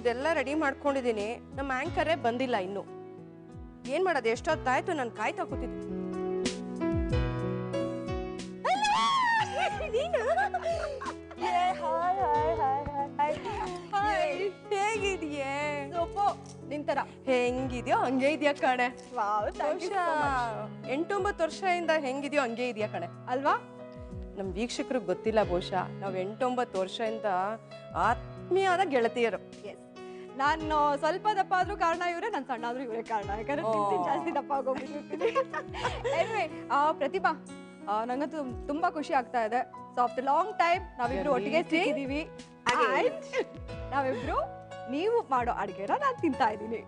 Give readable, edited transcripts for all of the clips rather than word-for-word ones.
ಇದೆಲ್ಲ ರೆಡಿ ಮಾಡ್ಕೊಂಡಿದ್ದೀನಿ. ನಮ್ಮ ಆಂಕರೇ ಬಂದಿಲ್ಲ ಇನ್ನು. ಏನ್ ಮಾಡೋದು, ಎಷ್ಟೊತ್ತಾಯ್ತು ನಾನು ಕಾಯ್ತಾ ಕೂತಿದ್ದೆ. ಹೇಗಿದ್ಯೆ? ನಿಂತರ ಹೆಂಗಿದ್ಯೋ ಹಂಗೆ ಇದೆಯಾ ಕಣೆ. 8-9 ವರ್ಷದಿಂದ ಹೆಂಗಿದ್ಯೋ ಹಂಗೆ ಇದೆಯಾ ಕಣೆ ಅಲ್ವಾ? ನಮ್ ವೀಕ್ಷಕರಿಗೆ ಗೊತ್ತಿಲ್ಲ ಬಹುಶಃ ನಾವು 8-9 ವರ್ಷದಿಂದ ಆತ್ಮೀಯವಾದ ಗೆಳತಿಯರು. ನಾನು ಸ್ವಲ್ಪ ದಪ್ಪ ಆದ್ರೂ ಕಾರಣ ಇವರೇ, ನಾನು ಸಣ್ಣ ಆದ್ರೂ ಇವರೇ ಕಾರಣ. ಯಾಕಂದ್ರೆ ಜಾಸ್ತಿ ದಪ್ಪ ಆಗೋಗ್ಬಿಟ್ಟಿರ್ತೀನಿ. ಪ್ರತಿಭಾ, ನಂಗಂತೂ ತುಂಬಾ ಖುಷಿ ಆಗ್ತಾ ಇದೆ. ಸೊ ಆಫ್ಟರ್ ಲಾಂಗ್ ಟೈಮ್ ನಾವಿಬ್ರು ಒಟ್ಟಿಗೆ ಸಿಕ್ಕಿದೀವಿ. ನಾವಿಬ್ರು ನೀವು ಮಾಡೋ ಅಡಿಗೆನ ನಾನು ತಿಂತಾ ಇದ್ದೀನಿ.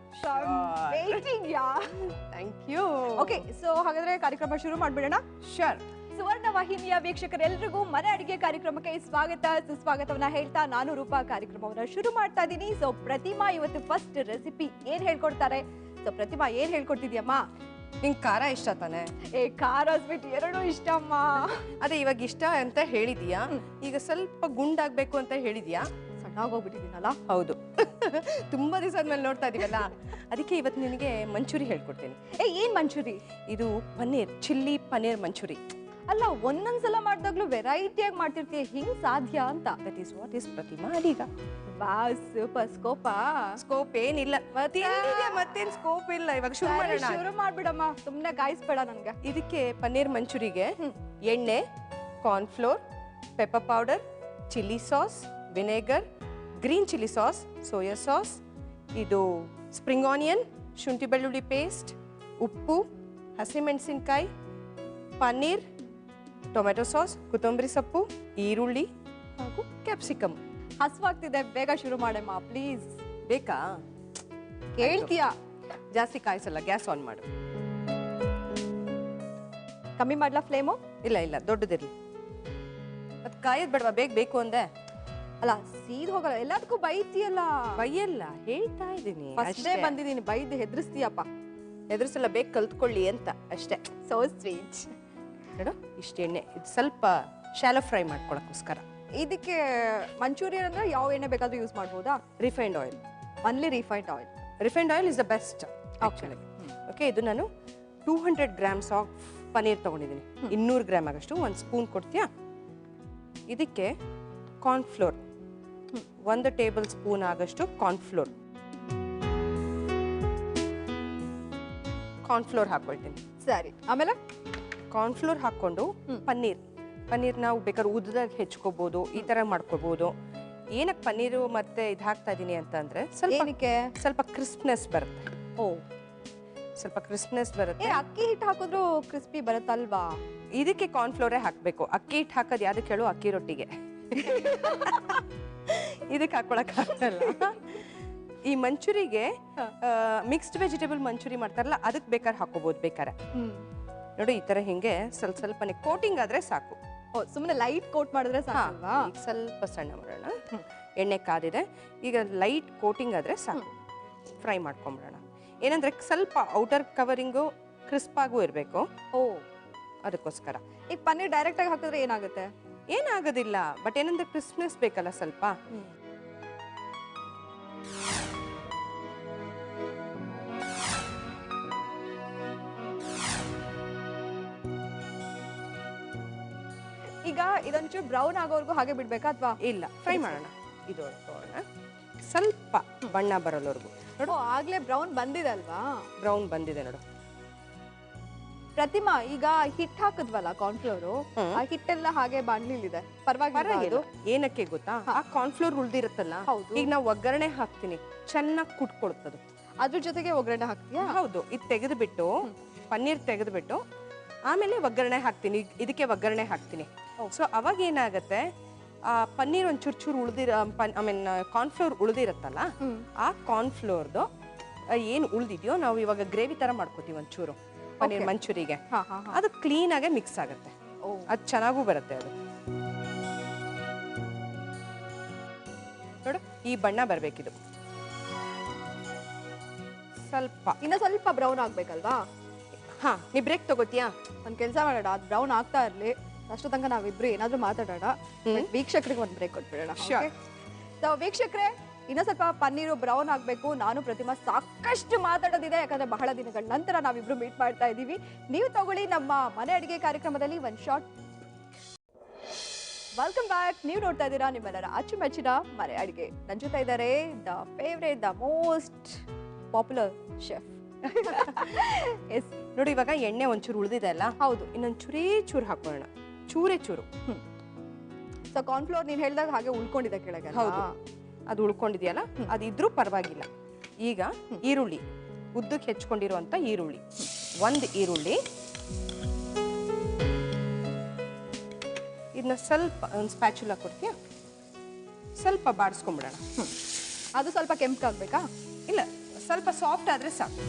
Thank you. ಓಕೆ, ಸೊ ಹಾಗಾದ್ರೆ ಕಾರ್ಯಕ್ರಮ ಶುರು ಮಾಡ್ಬಿಡೋಣ. ಶೋರ್. ಸುವರ್ಣ ವಾಹಿನಿಯ ವೀಕ್ಷಕರೆಲ್ಲರಿಗೂ ಮನೆ ಅಡಿಗೆ ಕಾರ್ಯಕ್ರಮಕ್ಕೆ ಸ್ವಾಗತ ಸುಸ್ವಾಗತವನ್ನ ಹೇಳ್ತಾ ನಾನು ರೂಪಾ ಕಾರ್ಯಕ್ರಮವನ್ನ ಶುರು ಮಾಡ್ತಾ ಇದ್ದೀನಿ. ಸೊ ಪ್ರತಿಮಾ ಇವತ್ತು ಫಸ್ಟ್ ರೆಸಿಪಿ ಏನ್ ಹೇಳ್ಕೊಡ್ತಾರೆ? ಸೊ ಪ್ರತಿಮಾ ಏನ್ ಹೇಳ್ಕೊಡ್ತಿದ್ಯಮ್ಮ? ನಿಂಗೆ ಖಾರ ಇಷ್ಟ ತಾನೆ? ಖಾರ ಸ್ವೀಟ್ ಎರಡೂ ಇಷ್ಟಮ್ಮ. ಅದೇ ಇವಾಗ ಇಷ್ಟ ಅಂತ ಹೇಳಿದ್ಯಾ, ಈಗ ಸ್ವಲ್ಪ ಗುಂಡಾಗ್ಬೇಕು ಅಂತ ಹೇಳಿದ್ಯಾ. ಸಣ್ಣಾಗೋಗ್ಬಿಟ್ಟಿದ್ದೀನಲ್ಲ? ಹೌದು. ತುಂಬಾ ದಿವಸ ಆದ್ಮೇಲೆ ನೋಡ್ತಾ ಇದೀವಲ್ಲ, ಅದಕ್ಕೆ ಇವತ್ತು ನಿನಗೆ ಮಂಚೂರಿ ಹೇಳ್ಕೊಡ್ತೀನಿ. ಏನ್ ಮಂಚೂರಿ? ಇದು ಪನ್ನೀರ್, ಚಿಲ್ಲಿ ಪನ್ನೀರ್ ಮಂಚೂರಿ. ಅಲ್ಲ, ಒಂದೊಂದ್ಸಲ ಮಾಡಿದಾಗ್ಲೂ ವೆರೈಟಿಯಾಗಿ ಮಾಡ್ತಿರ್ತೀಯ, ಹಿಂಗ್ ಸಾಧ್ಯ ಅಂತ. ದಟ್ ಈಸ್ ವಾಟ್ ಈಸ್ ಪ್ರತಿಮಾ ಅದೀಗ. ಸೂಪರ್. ಸ್ಕೋಪ್ ಏನಿಲ್ಲ. ಮತ್ತೇನ್ ಸ್ಕೋಪ್ ಇಲ್ಲ. ಇವಾಗ ಶುರು ಮಾಡ್ಬಿಡಮ್ಮ, ಸುಮ್ನೆ ಕಾಯಿಸ್ಬೇಡ ನನ್ಗೆ. ಇದಕ್ಕೆ ಪನ್ನೀರ್ ಮಂಚೂರಿಗೆ ಎಣ್ಣೆ, cornflour, pepper powder, chilli sauce, vinegar, green chilli sauce, soya sauce, ಇದು ಸ್ಪ್ರಿಂಗ್ ಆನಿಯನ್, ಶುಂಠಿ ಬೆಳ್ಳುಳ್ಳಿ ಪೇಸ್ಟ್, ಉಪ್ಪು, ಹಸಿಮೆಣಸಿನ್ಕಾಯಿ, ಪನ್ನೀರ್, ಟೊಮೆಟೊ ಸಾಸ್, ಕೊತ್ತಂಬರಿ ಸೊಪ್ಪು, ಈರುಳ್ಳಿ ಹಾಗೂ ಕ್ಯಾಪ್ಸಿಕಮ್. ಹಸುವಾಗ್ತಿದೆ, ಬೇಗ ಶುರು ಮಾಡಮ್ಮ ಪ್ಲೀಸ್. ಬೇಕಾ? ಕೇಳ್ತೀಯಾ? ಜಾಸ್ತಿ ಕಾಯಿಸಲ್ಲ, ಗ್ಯಾಸ್ ಆನ್ ಮಾಡು. ಕಮ್ಮಿ ಮಾಡ್ಲಾ ಫ್ಲೇಮು? ಇಲ್ಲ ದೊಡ್ಡದಿರ್ಲಿ. ಮತ್ತೆ ಕಾಯೋದ್ ಬೇಡವಾ? ಬೇಕು ಅಂದೆ. ಅಲ್ಲ, ಸೀದ್ ಹೋಗಲ್ಲ, ಎಲ್ಲದಕ್ಕೂ ಬೈತೀಯಲ್ಲ. ಬೈಯಲ್ಲ, ಹೇಳ್ತಾ ಇದ್ದೀನಿ. ಅಷ್ಟೇ ಬಂದಿದ್ದೀನಿ, ಬೈದು ಹೆದರ್ಸ್ತೀಯಪ್ಪ. ಎದುರಿಸಲ್ಲ, ಬೇಕು ಕಲ್ತ್ಕೊಳ್ಳಿ ಅಂತ ಅಷ್ಟೇ. So sweet. ನೋಡು, ಇಷ್ಟು ಎಣ್ಣೆ, ಇದು ಸ್ವಲ್ಪ ಶಾಲೋ ಫ್ರೈ ಮಾಡ್ಕೊಳಕ್ಕೋಸ್ಕರ. ಇದಕ್ಕೆ ಮಂಚೂರಿಯನ್ ಅಂದ್ರೆ ಯಾವ ಎಣ್ಣೆ ಬೇಕಾದ್ರೂ ಯೂಸ್ ಮಾಡ್ಬೋದಾ? Refined oil. Only refined oil. Refined oil is the best actually. Okay, ಇದು ನಾನು 200 ಗ್ರಾಮ್ಸ್ ಆಫ್ ಪನ್ನೀರ್ ತಗೊಂಡಿದ್ದೀನಿ. 200 ಗ್ರಾಮ್ ಆಗಷ್ಟು. 1 ಸ್ಪೂನ್ ಕೊಡ್ತೀಯಾ? ಇದಕ್ಕೆ ಕಾರ್ನ್ಫ್ಲೋರ್, 1 ಟೇಬಲ್ ಸ್ಪೂನ್ ಆಗಷ್ಟು ಕಾರ್ನ್ಫ್ಲೋರ್ ಹಾಕೊಳ್ತೀನಿ. ಸರಿ, ಆಮೇಲೆ ಕಾರ್ನ್ಫ್ಲೋರ್ ಹಾಕೊಂಡು ಪನ್ನೀರ್ ನಾವು ಬೇಕಾದ್ರೆ ಉದ್ದಾಗ ಹೆಚ್ಕೋಬಹುದು, ಈ ತರ ಮಾಡ್ಕೋಬಹುದು. ಏನಕ್ಕೆ ಪನ್ನೀರು ಮತ್ತೆ ಇದು ಹಾಕ್ತಾ ಇದೀನಿ ಅಂತ ಅಂದ್ರೆ ಸ್ವಲ್ಪ ಕ್ರಿಸ್ಪ್ನೆಸ್ ಬರುತ್ತೆ. ಸ್ವಲ್ಪ ಕ್ರಿಸ್ಪ್ನೆಸ್ ಬರುತ್ತೆ. ಅಕ್ಕಿ ಹಿಟ್ಟು ಹಾಕಿದ್ರು ಕ್ರಿಸ್ಪಿ ಬರುತ್ತಲ್ವಾ? ಇದಕ್ಕೆ ಕಾರ್ನ್ಫ್ಲೋರೇ ಹಾಕ್ಬೇಕು. ಅಕ್ಕಿ ಹಿಟ್ಟು ಹಾಕೋದು ಯಾವ್ದಕ್ಕೆ ಹೇಳು? ಅಕ್ಕಿ ರೊಟ್ಟಿಗೆ. ಇದಕ್ಕೆ ಹಾಕೊಳಕ್ ಆಗಲ್ಲ. ಈ ಮಂಚೂರಿಗೆ ಮಿಕ್ಸ್ಡ್ ವೆಜಿಟೇಬಲ್ ಮಂಚೂರಿ ಮಾಡ್ತಾರಲ್ಲ, ಅದಕ್ಕೆ ಬೇಕಾದ್ರೆ ಹಾಕೋಬಹುದು. ಬೇಕಾರೆ ನೋಡಿ, ಈ ತರ ಹಿಂಗೆ ಸ್ವಲ್ಪನೇ ಕೋಟಿಂಗ್ ಆದ್ರೆ ಸಾಕು. ಸುಮ್ಮನೆ ಲೈಟ್ ಕೋಟ್ ಮಾಡಿದ್ರೆ ಸಾಕಲ್ವಾ? ಈಗ ಸ್ವಲ್ಪ ಸಣ್ಣ ಮಾಡೋಣ. ಎಣ್ಣೆ ಕಾದಿದೆ, ಈಗ ಲೈಟ್ ಕೋಟಿಂಗ್ ಆದ್ರೆ ಸಾಕು. ಫ್ರೈ ಮಾಡ್ಕೊಂಬಿಡೋಣ. ಏನಂದ್ರೆ ಸ್ವಲ್ಪ ಔಟರ್ ಕವರಿಂಗು ಕ್ರಿಸ್ಪ್ ಆಗೂ ಇರಬೇಕು. ಅದಕ್ಕೋಸ್ಕರ. ಈಗ ಪನ್ನೀರ್ ಡೈರೆಕ್ಟ್ ಆಗಿ ಹಾಕಿದ್ರೆ ಏನಾಗುತ್ತೆ? ಏನಾಗೋದಿಲ್ಲ, ಬಟ್ ಏನಂದ್ರೆ ಕ್ರಿಸ್ಪ್ನೆಸ್ ಬೇಕಲ್ಲ ಸ್ವಲ್ಪ. ಈಗ ಇದೊಂಚೂರು ಬ್ರೌನ್ ಆಗೋವರೆಗೂ ಹಾಗೆ ಬಿಡ್ಬೇಕಾ ಅಥವಾ? ಇಲ್ಲ, ಫ್ರೈ ಮಾಡೋಣ. ಇದು ಸ್ವಲ್ಪ ಬಣ್ಣ ಬರೋವರೆಗೂ. ನೋಡು, ಆಗ್ಲೇ ಬ್ರೌನ್ ಬಂದಿದೆ ಅಲ್ವಾ? ಬ್ರೌನ್ ಬಂದಿದೆ ನೋಡು. ಪ್ರತಿಮಾ, ಈಗ ಹಿಟ್ ಹಾಕಿದ್ವಲ್ಲ ಕಾರ್ನ್ಫ್ಲೋರು, ಆ ಹಿಟ್ಟೆಲ್ಲ ಹಾಗೆ ಬಾಣ್ಲಿಲಿದೆ. ಪರವಾಗಿಲ್ಲ. ಏನಕ್ಕೆ ಗೊತ್ತಾ? ಆ ಕಾರ್ನ್ಫ್ಲೋರ್ ಉಳ್ದಿರುತ್ತಲ್ಲ, ಈಗ ನಾವು ಒಗ್ಗರಣೆ ಹಾಕ್ತೀನಿ, ಚೆನ್ನಾಗಿ ಕುಟ್ಕೊಳ್ತದು. ಅದ್ರ ಜೊತೆಗೆ ಒಗ್ಗರಣೆ ಹಾಕ್ತೀಯಾ? ಹೌದು. ಇದು ತೆಗೆದ್ಬಿಟ್ಟು, ಪನ್ನೀರ್ ತೆಗೆದ್ಬಿಟ್ಟು ಆಮೇಲೆ ಒಗ್ಗರಣೆ ಹಾಕ್ತೀನಿ. ಇದಕ್ಕೆ ಒಗ್ಗರಣೆ ಹಾಕ್ತೀನಿ. ಸೊ ಅವಾಗ ಏನಾಗತ್ತೆ, ಆ ಪನ್ನೀರ್ ಒಂದ್ ಚೂರು ಕಾರ್ನ್ಫ್ಲೋರ್ ಉಳ್ದಿರತ್ತಲ್ಲ, ಆ ಕಾರ್ನ್ಫ್ಲೋರ್ದು ಏನ್ ಉಳ್ದಿದ್ಯೋ ನಾವು ಇವಾಗ ಗ್ರೇವಿ ತರ ಮಾಡ್ಕೋತೀವಿ ಒಂಚೂರು ಪನ್ನೀರ್ ಮಂಚೂರಿಗೆ. ಅದು ಕ್ಲೀನ್ ಆಗಿ ಮಿಕ್ಸ್ ಆಗುತ್ತೆ. ಅದು ಚೆನ್ನಾಗೂ ಬರುತ್ತೆ. ಅದು ನೋಡು, ಈ ಬಣ್ಣ ಬರ್ಬೇಕಿದು. ಇನ್ನ ಸ್ವಲ್ಪ ಬ್ರೌನ್ ಆಗ್ಬೇಕಲ್ವಾ? ನೀ ಬ್ರೇಕ್ ತಗೋತೀಯಾ? ಒಂದ್ ಕೆಲಸ ಮಾಡೋಣ, ಅದು ಬ್ರೌನ್ ಆಗ್ತಾ ಇರ್ಲಿ, ಅಷ್ಟು ತನಕ ನಾವಿಬ್ರು ಏನಾದ್ರೂ ಮಾತಾಡೋಣ. ವೀಕ್ಷಕರಿಗೆ ಒಂದ್ ಬ್ರೇಕ್ ಕೊಟ್ಬಿಡೋಣ. ವೀಕ್ಷಕರೇ, ಇನ್ನೂ ಸ್ವಲ್ಪ ಪನ್ನೀರು ಬ್ರೌನ್ ಆಗಬೇಕು. ನಾನು ಪ್ರತಿಮಾ ಸಾಕಷ್ಟು ಮಾತಾಡೋದಿದೆ, ಯಾಕಂದ್ರೆ ಬಹಳ ದಿನಗಳ ನಂತರ ನಾವಿಬ್ರು ಮೀಟ್ ಮಾಡ್ತಾ ಇದ್ದೀವಿ. ನೀವು ತಗೊಳ್ಳಿ ನಮ್ಮ ಮನೆ ಅಡಿಗೆ ಕಾರ್ಯಕ್ರಮದಲ್ಲಿ ಒಂದು ಶಾರ್ಟ್. Welcome back. ನೀವು ನೋಡ್ತಾ ಇದ್ದೀರಾ ನಿಮ್ಮೆಲ್ಲರ ಅಚ್ಚುಮೆಚ್ಚಿನ ಮನೆ ಅಡಿಗೆ. ನನ್ನ ಜೊತೆ ಇದ್ದಾರೆ the favourite, the most popular chef. Yes ನೋಡಿ, ಇವಾಗ ಎಣ್ಣೆ ಒಂಚೂರು ಉಳಿದಿದೆ ಅಲ್ಲ, ಹೌದು. ಇನ್ನೊಂದು ಚೂರು ಹಾಕೋಣ, ಚೂರು. ಸೊ ಕಾರ್ನ್ಫ್ಲೋರ್ ನೀನು ಹೇಳಿದಾಗ ಹಾಗೆ ಉಳ್ಕೊಂಡಿದೆ ಕೆಳಗೆ. ಹೌದು, ಅದು ಉಳ್ಕೊಂಡಿದೆಯಲ್ಲ, ಅದಿದ್ರೂ ಪರವಾಗಿಲ್ಲ. ಈಗ ಈರುಳ್ಳಿ, ಉದ್ದಕ್ಕೆ ಹೆಚ್ಕೊಂಡಿರುವಂತ ಈರುಳ್ಳಿ, ಒಂದು ಈರುಳ್ಳಿ. ಇದನ್ನ ಸ್ವಲ್ಪ ಒಂದು ಸ್ಪ್ಯಾಚುಲಾ ಕೊಡ್ತೀಯಾ, ಸ್ವಲ್ಪ ಬಾಡಿಸ್ಕೊಂಡ್ಬಿಡೋಣ. ಅದು ಸ್ವಲ್ಪ ಕೆಂಪಗಾಗಬೇಕಾ? ಇಲ್ಲ, ಸ್ವಲ್ಪ ಸಾಫ್ಟ್ ಆದರೆ ಸಾಕು.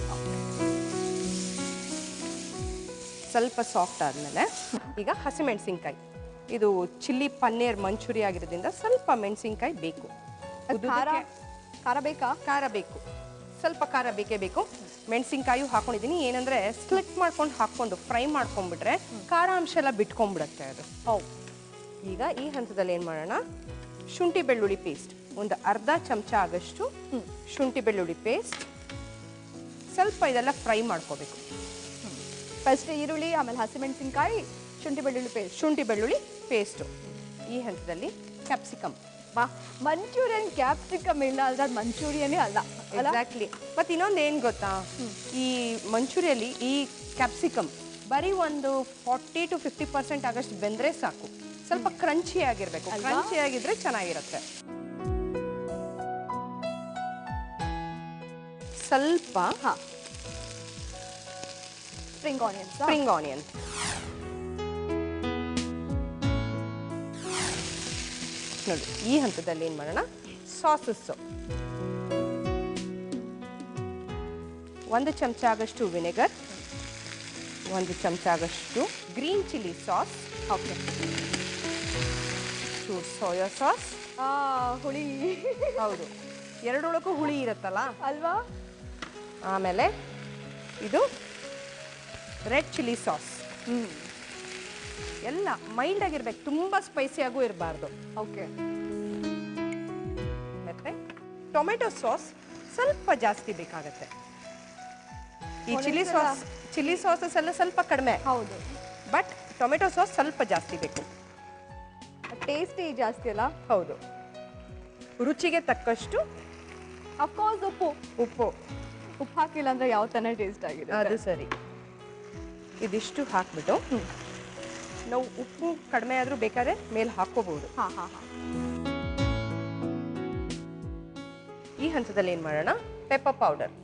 ಸ್ವಲ್ಪ ಸಾಫ್ಟ್ ಆದಮೇಲೆ ಈಗ ಹಸಿಮೆಣಸಿನ್ಕಾಯಿ, ಇದು ಚಿಲ್ಲಿ ಪನ್ನೀರ್ ಮಂಚೂರಿ ಆಗಿರೋದ್ರಿಂದ ಸ್ವಲ್ಪ ಮೆಣಸಿನ್ಕಾಯಿ ಬೇಕು. ಖಾರ ಬೇಕಾ? ಖಾರ ಬೇಕು, ಸ್ವಲ್ಪ ಖಾರ ಬೇಕೇ ಬೇಕು. ಮೆಣಸಿನ್ಕಾಯಿ ಹಾಕೊಂಡಿದ್ದೀನಿ, ಏನಂದ್ರೆ ಸ್ಪ್ಲಿಟ್ ಮಾಡ್ಕೊಂಡು ಹಾಕೊಂಡು ಫ್ರೈ ಮಾಡ್ಕೊಂಡ್ಬಿಟ್ರೆ ಖಾರ ಅಂಶ ಎಲ್ಲ ಬಿಟ್ಕೊಂಡ್ಬಿಡುತ್ತೆ ಅದು. ಹೌದು. ಈಗ ಈ ಹಂತದಲ್ಲಿ ಏನು ಮಾಡೋಣ, ಶುಂಠಿ ಬೆಳ್ಳುಳ್ಳಿ ಪೇಸ್ಟ್ ಒಂದು ಅರ್ಧ ಚಮಚ ಆಗಷ್ಟು ಶುಂಠಿ ಬೆಳ್ಳುಳ್ಳಿ ಪೇಸ್ಟ್, ಸ್ವಲ್ಪ ಇದೆಲ್ಲ ಫ್ರೈ ಮಾಡ್ಕೋಬೇಕು. ಫಸ್ಟ್ ಈರುಳ್ಳಿ, ಆಮೇಲೆ ಹಸಿಮೆಣಸಿನ್ಕಾಯಿ, ಶುಂಠಿ ಬೆಳ್ಳುಳ್ಳಿ ಪೇಸ್ಟು. ಈ ಹಂತದಲ್ಲಿ ಕ್ಯಾಪ್ಸಿಕಮ್. ಮಂಚೂರಿಯನ್ ಕ್ಯಾಪ್ಸಿಕಮ್ ಇಲ್ಲ ಅಂದ್ರೆ ಅದು ಮಂಚೂರಿಯನೇ ಅಲ್ಲ. ಎಕ್ಸಾಕ್ಟ್ಲಿ. ಮತ್ತು ಇನ್ನೊಂದು ಏನು ಗೊತ್ತಾ, ಈ ಮಂಚೂರಿಯಲ್ಲಿ ಈ ಕ್ಯಾಪ್ಸಿಕಮ್ ಬರೀ ಒಂದು 40 to 50% ಆಗಷ್ಟು ಬೆಂದರೆ ಸಾಕು. ಸ್ವಲ್ಪ ಕ್ರಂಚಿ ಆಗಿರ್ಬೇಕು, ಕ್ರಂಚಿ ಆಗಿದ್ರೆ ಚೆನ್ನಾಗಿರುತ್ತೆ. ಸ್ವಲ್ಪ ಸ್ಪ್ರಿಂಗ್ ಆನಿಯನ್. ನೋಡಿ, ಈ ಹಂತದಲ್ಲಿ ಏನು ಮಾಡೋಣ, ಸಾಸಸ್ಸು 1 ಚಮಚ ಆಗಷ್ಟು ವಿನೆಗರ್, 1 ಚಮಚ ಆಗಷ್ಟು green chilli sauce, okay, soya sauce. ಹುಳಿ. ಹೌದು, ಎರಡೊಳಗೂ ಹುಳಿ ಇರುತ್ತಲ್ಲ ಅಲ್ವಾ. ಆಮೇಲೆ ಇದು ರೆಡ್ ಚಿಲ್ಲಿ ಸಾಸ್. ಎಲ್ಲ ಮೈಲ್ಡ್ ಆಗಿರ್ಬೇಕು, ತುಂಬಾ ಸ್ಪೈಸಿಯಾಗೂ ಇರಬಾರ್ದು. ಓಕೆ. ಮತ್ತೆ ಟೊಮೆಟೊ ಸಾಸ್ ಸ್ವಲ್ಪ ಜಾಸ್ತಿ ಬೇಕಾಗತ್ತೆ. ಈ ಚಿಲ್ಲಿ ಸಾಸಸ್ ಎಲ್ಲ ಸ್ವಲ್ಪ ಕಡಿಮೆ. ಹೌದು, ಬಟ್ ಟೊಮೆಟೊ ಸಾಸ್ ಸ್ವಲ್ಪ ಜಾಸ್ತಿ ಬೇಕು. ಟೇಸ್ಟಿ ಜಾಸ್ತಿ ಅಲ್ಲ. ಹೌದು. ರುಚಿಗೆ ತಕ್ಕಷ್ಟು ಅಫ್ಕೋರ್ಸ್ ಉಪ್ಪು ಹಾಕಿಲ್ಲ ಅಂದ್ರೆ ಯಾವ ತಾನೇ ಟೇಸ್ಟ್ ಆಗಿದೆ. ಅದು ಸರಿ. ಇದಿಷ್ಟು ಹಾಕ್ಬಿಟ್ಟು ನಾವು ಉಪ್ಪು ಕಡಿಮೆ ಆದರೂ ಬೇಕಾದ್ರೆ ಮೇಲೆ ಹಾಕೋಬಹುದು. ಈ ಹಂತದಲ್ಲಿ ಏನು ಮಾಡೋಣ, ಪೆಪ್ಪರ್ ಪೌಡರ್.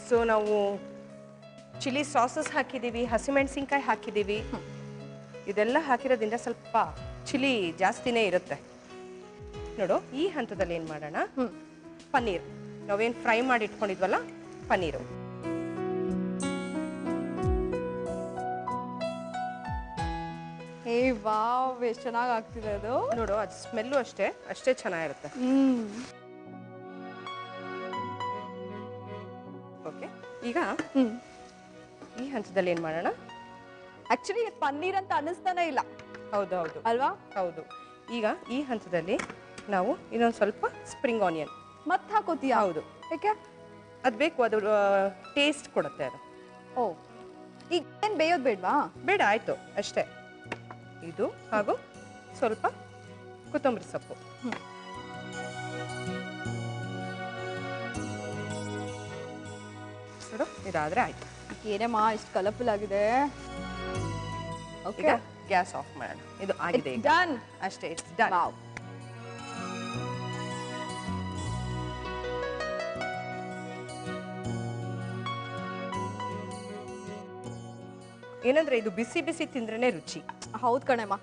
ಸೊ ನಾವು ಚಿಲ್ಲಿ ಸಾಸಸ್ ಹಾಕಿದ್ದೀವಿ, ಹಸಿಮೆಣಸಿನ್ಕಾಯಿ ಹಾಕಿದ್ದೀವಿ, ಇದೆಲ್ಲ ಹಾಕಿರೋದ್ರಿಂದ ಸ್ವಲ್ಪ ಚಿಲ್ಲಿ ಜಾಸ್ತಿನೇ ಇರುತ್ತೆ. ನೋಡು, ಈ ಹಂತದಲ್ಲಿ ಏನು ಮಾಡೋಣ, ಪನ್ನೀರ್ ನಾವೇನು ಫ್ರೈ ಮಾಡಿ ಇಟ್ಕೊಂಡಿದ್ವಲ್ಲ, ಪನ್ನೀರು. ವಾವ್, ಎಷ್ಟು ಚೆನ್ನಾಗಿ ಆಗ್ತಿದೆ ಅದು. ನೋಡು, ಅದು ಸ್ಮೆಲ್ಲು ಅಷ್ಟೇ ಚೆನ್ನಾಗಿರುತ್ತೆ. ಓಕೆ. ಈಗ ಈ ಹಂತದಲ್ಲಿ ಏನು ಮಾಡೋಣ, ಆಕ್ಚುಲಿ ಪನ್ನೀರ್ ಅಂತ ಅನ್ನಿಸ್ತಾನೆ ಇಲ್ಲ. ಹೌದು ಅಲ್ವಾ. ಹೌದು. ಈಗ ಈ ಹಂತದಲ್ಲಿ ನಾವು ಇನ್ನೊಂದು ಸ್ವಲ್ಪ ಸ್ಪ್ರಿಂಗ್ ಆನಿಯನ್ ಮತ್ತೆ ಹಾಕೋತೀಯಾ? ಹೌದು. ಯಾಕೆ? ಅದು ಬೇಕು, ಅದು ಟೇಸ್ಟ್ ಕೊಡುತ್ತೆ ಅದು. ಓ, ಈಗ ಏನು ಬೇಯೋದು ಬೇಡವಾ? ಬೇಡ, ಆಯ್ತು ಅಷ್ಟೇ. ಇದು ಹಾಗೂ ಸ್ವಲ್ಪ ಕೊತ್ತಂಬರಿ ಸೊಪ್ಪು. ನೋಡು, ಇದಾದ್ರೆ ಆಯ್ತು. ಏನಮ್ಮ ಇಷ್ಟು ಕಲರ್ಫುಲ್ ಆಗಿದೆ. ಓಕೆ, ಗ್ಯಾಸ್ ಆಫ್ ಮಾಡೋಣ. ಇದು ಆಗಿದೆ, ಡನ್ ಅಷ್ಟೇ, ಇಟ್ಸ್ ಡನ್. ವಾವ್. ಏನಂದ್ರೆ ಇದು ಬಿಸಿ ಬಿಸಿ ತಿಂದ್ರೇನೆ ರುಚಿ. ಹೌದು ಕಣಮ್ಮ,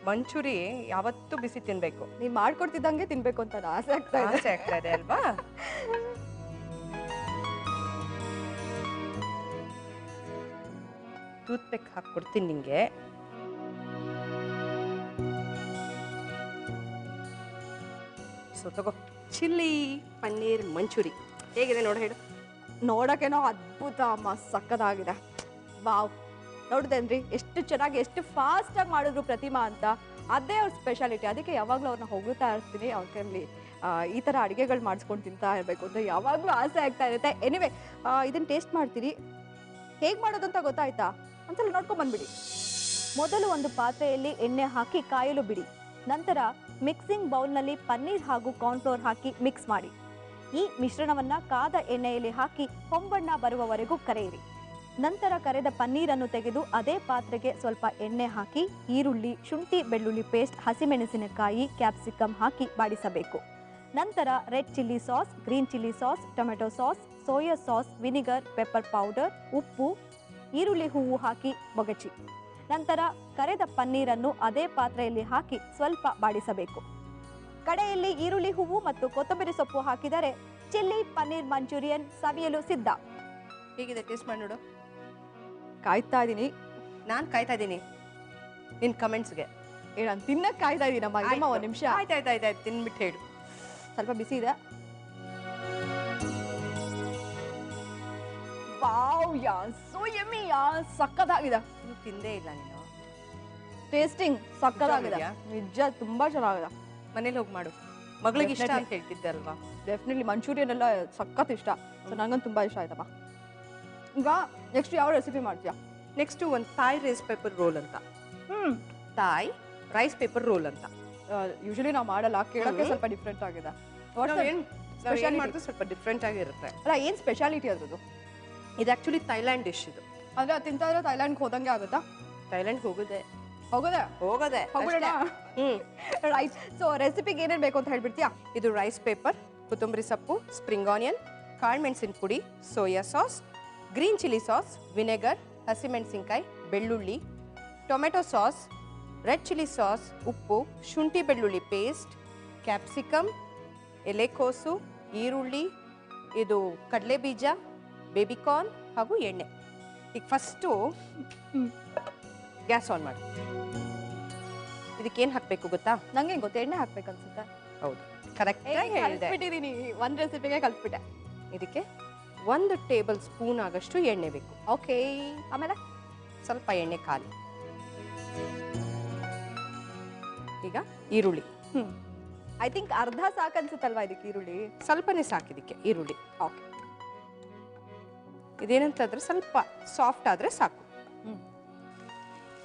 ಮಂಚೂರಿ ಯಾವತ್ತೂ ಬಿಸಿ ತಿನ್ಬೇಕು. ನೀವ್ ಮಾಡ್ಕೊಡ್ತಿದ್ದಂಗೆ ತಿನ್ಬೇಕು ಅಂತ ಆಸೆ ಆಗ್ತಾ ಇದೆ ಅಲ್ವಾ. ಟೂತ್ ಪಿಕ್ ಹಾಕ್ಕೊಡ್ತೀನಿ ನಿಂಗೆ. ಸೊ ತಗೋ, ಚಿಲ್ಲಿ ಪನ್ನೀರ್ ಮಂಚೂರಿ ಹೇಗಿದೆ ನೋಡು, ಹೇಳು. ನೋಡೋಕೇನೋ ಅದ್ಭುತ ಅಮ್ಮ, ಸಕ್ಕದಾಗಿದೆ. ವಾವ್, ನೋಡಿದೇನ್ರಿ ಎಷ್ಟು ಚೆನ್ನಾಗಿ ಎಷ್ಟು ಫಾಸ್ಟಾಗಿ ಮಾಡಿದ್ರು ಪ್ರತಿಮಾ ಅಂತ. ಅದೇ ಅವ್ರ ಸ್ಪೆಷಾಲಿಟಿ. ಅದಕ್ಕೆ ಯಾವಾಗಲೂ ಅವ್ರನ್ನ ಹೊಗಳ್ತಾ ಇರ್ತೀನಿ. ಅವ್ರ ಕೈಯಲ್ಲಿ ಈ ಥರ ಅಡುಗೆಗಳು ಮಾಡಿಸ್ಕೊಂಡು ತಿಂತಾ ಇರಬೇಕು ಅಂತ ಯಾವಾಗಲೂ ಆಸೆ ಆಗ್ತಾ ಇರುತ್ತೆ. ಎನಿವೆ ಇದನ್ನು ಟೇಸ್ಟ್ ಮಾಡ್ತೀರಿ. ಹೇಗೆ ಮಾಡೋದು ಅಂತ ಗೊತ್ತಾಯ್ತಾ? ಒಂದ್ಸಲ ನೋಡ್ಕೊಂಡ್ ಬಂದ್ಬಿಡಿ. ಮೊದಲು ಒಂದು ಪಾತ್ರೆಯಲ್ಲಿ ಎಣ್ಣೆ ಹಾಕಿ ಕಾಯಲು ಬಿಡಿ. ನಂತರ ಮಿಕ್ಸಿಂಗ್ ಬೌಲ್ನಲ್ಲಿ ಪನ್ನೀರ್ ಹಾಗೂ ಕಾರ್ನ್ಫ್ಲೋರ್ ಹಾಕಿ ಮಿಕ್ಸ್ ಮಾಡಿ. ಈ ಮಿಶ್ರಣವನ್ನು ಕಾದ ಎಣ್ಣೆಯಲ್ಲಿ ಹಾಕಿ ಹೊಂಬಣ್ಣ ಬರುವವರೆಗೂ ಕರೆಯಿರಿ. ನಂತರ ಕರೆದ ಪನ್ನೀರನ್ನು ತೆಗೆದು ಅದೇ ಪಾತ್ರೆಗೆ ಸ್ವಲ್ಪ ಎಣ್ಣೆ ಹಾಕಿ ಈರುಳ್ಳಿ, ಶುಂಠಿ, ಬೆಳ್ಳುಳ್ಳಿ ಪೇಸ್ಟ್, ಹಸಿಮೆಣಸಿನಕಾಯಿ, ಕ್ಯಾಪ್ಸಿಕಮ್ ಹಾಕಿ ಬಾಡಿಸಬೇಕು. ನಂತರ red chilli sauce, green chilli sauce, tomato sauce, soya sauce, vinegar, pepper powder, ಉಪ್ಪು, ಈರುಳ್ಳಿ ಹೂವು ಹಾಕಿ ಬೊಗಚಿ. ನಂತರ ಕರೆದ ಪನ್ನೀರನ್ನು ಅದೇ ಪಾತ್ರೆಯಲ್ಲಿ ಹಾಕಿ ಸ್ವಲ್ಪ ಬಾಡಿಸಬೇಕು. ಕಡೆಯಲ್ಲಿ ಈರುಳ್ಳಿ ಹೂವು ಮತ್ತು ಕೊತ್ತಂಬರಿ ಸೊಪ್ಪು ಹಾಕಿದರೆ ಚಿಲ್ಲಿ ಪನ್ನೀರ್ ಮಂಚೂರಿಯನ್ ಸವಿಯಲು ಸಿದ್ಧ. ಹೇಗಿದೆ ಟೇಸ್ಟ್ ಮಾಡಿ ನೋಡು. ಕಾಯ್ತಾ ಇದ್ದೀನಿ. ನಾನು ಕಾಯ್ತಾ ಇದ್ದೀನಿ ನಿನ್ನ ಕಮೆಂಟ್ಸ್ಗೆ. ನಾನು ತಿನ್ನಕ್ಕೆ ಕಾಯ್ತಾ ಇದ್ದೀನಿ. ನಮ್ಮ ಒಂದು ನಿಮಿಷ. ಆಯ್ತಾಯ್ತಾಯ್ತಾಯ್ತು, ತಿನ್ಬಿಟ್ಟು ಹೇಳು. ಸ್ವಲ್ಪ ಬಿಸಿ ಇದೆ. ವಾವ್ ಯಾ, ಸೋ ಯಮ್ಮಿ ಯಾ, ಸಕ್ಕತ್ತಾಗಿದೆ. ತಿಂದೇ ಇಲ್ಲ ನೀನು. ಟೇಸ್ಟಿಂಗ್ ಸಕ್ಕತ್ತಾಗಿದೆ. ನಿಜ? ನಿಜ ತುಂಬಾ ಚೆನ್ನಾಗಿದೆ. ಮನೇಲಿ ಹೋಗಿ ಮಾಡು. ಮಗಳಿಗೆ ಇಷ್ಟ ಅಂತ ಹೇಳ್ತಿದ್ದೆ ಅಲ್ವಾ? ಡೆಫಿನೆಟ್ಲಿ ಮಂಚೂರಿಯನ್ ಎಲ್ಲ ಸಖತ್ ಇಷ್ಟ. ಸೊ ನಂಗಂತೂ ತುಂಬಾ ಇಷ್ಟ ಆಯ್ತಮ್ಮ. ಈಗ ನೆಕ್ಸ್ಟ್ ಯಾವ ರೆಸಿಪಿ ಮಾಡ್ತೀಯಾ? ನೆಕ್ಸ್ಟ್ ಒಂದು ಥಾಯ್ ರೈಸ್ ಪೇಪರ್ ರೋಲ್ ಅಂತ. ಥಾಯ್ ರೈಸ್ ಪೇಪರ್ ರೋಲ್ ಅಂತ ಯೂಶಲಿ ನಾವು ಮಾಡಲ್ಲ. ಕೇಳಕ್ಕೆ ಸ್ವಲ್ಪ ಡಿಫ್ರೆಂಟ್ ಆಗಿದೆ. ಸ್ಪೆಷಲ್ ಮಾಡಿದ್ರೆ ಸ್ವಲ್ಪ ಡಿಫ್ರೆಂಟ್ ಆಗಿರುತ್ತೆ. ಅಲ್ಲ, ಏನು ಸ್ಪೆಷಾಲಿಟಿ ಅದ್ರದ್ದು? ಇದು ಆ್ಯಕ್ಚುಲಿ ಥೈಲ್ಯಾಂಡ್ ಡಿಶ್. ಇದು ಅಂದ್ರೆ ಅದು ತಿಂತಾ ಇದ್ರೆ ಥೈಲ್ಯಾಂಡ್ಗೆ ಹೋದಂಗೆ ಆಗುತ್ತಾ? ಥೈಲ್ಯಾಂಡ್ ಹೋಗೋದೆ ಹೋಗೋದೆ ಹೋಗ್ಬಿಡೋಣ. ರೈಟ್. ಸೊ ರೆಸಿಪಿಗೆ ಏನೇನು ಬೇಕು ಅಂತ ಹೇಳ್ಬಿಡ್ತೀಯಾ? ಇದು ರೈಸ್ ಪೇಪರ್, ಕೊತ್ತಂಬರಿ ಸೊಪ್ಪು, ಸ್ಪ್ರಿಂಗ್ ಆನಿಯನ್, ಕಾಳುಮೆಣಸಿನ ಪುಡಿ, soya sauce, green chilli sauce, vinegar, ಹಸಿಮೆಣಸಿನ್ಕಾಯಿ, ಬೆಳ್ಳುಳ್ಳಿ, tomato sauce, red chilli sauce, ಉಪ್ಪು, ಶುಂಠಿ ಬೆಳ್ಳುಳ್ಳಿ ಪೇಸ್ಟ್, ಕ್ಯಾಪ್ಸಿಕಮ್, ಎಲೆಕೋಸು, ಈರುಳ್ಳಿ, ಇದು ಕಡಲೆ ಬೀಜ, ಬೇಬಿಕಾರ್ನ್ ಹಾಗೂ ಎಣ್ಣೆ. ಈಗ ಫಸ್ಟು ಗ್ಯಾಸ್ ಆನ್ ಮಾಡಿ. ಇದಕ್ಕೇನು ಹಾಕಬೇಕು ಗೊತ್ತಾ? ನಂಗೆ ಗೊತ್ತು, ಎಣ್ಣೆ ಹಾಕ್ಬೇಕು ಅನ್ಸುತ್ತೆ. ಹೌದು, ಕರೆಕ್ಟಾಗಿ ಹೇಳಿದೆ. ಕಲ್ತ್ಬಿಟ್ಟಿದ್ದೀನಿ, ಒಂದು ರೆಸಿಪಿಗೆ ಕಲ್ತ್ಬಿಟ್ಟೆ. ಇದಕ್ಕೆ 1 ಟೇಬಲ್ ಸ್ಪೂನ್ ಆಗಷ್ಟು ಎಣ್ಣೆ ಬೇಕು. ಓಕೆ, ಆಮೇಲೆ ಸ್ವಲ್ಪ ಎಣ್ಣೆ ಖಾಲಿ. ಈಗ ಈರುಳ್ಳಿ. ಐ ಥಿಂಕ್ ಅರ್ಧ ಸಾಕನ್ಸುತ್ತಲ್ವಾ ಇದಕ್ಕೆ ಈರುಳ್ಳಿ? ಸ್ವಲ್ಪನೇ ಸಾಕಿದಕ್ಕೆ ಈರುಳ್ಳಿ. ಓಕೆ. ಇದೇನಂತಂದ್ರೆ ಸ್ವಲ್ಪ ಸಾಫ್ಟ್ ಆದರೆ ಸಾಕು.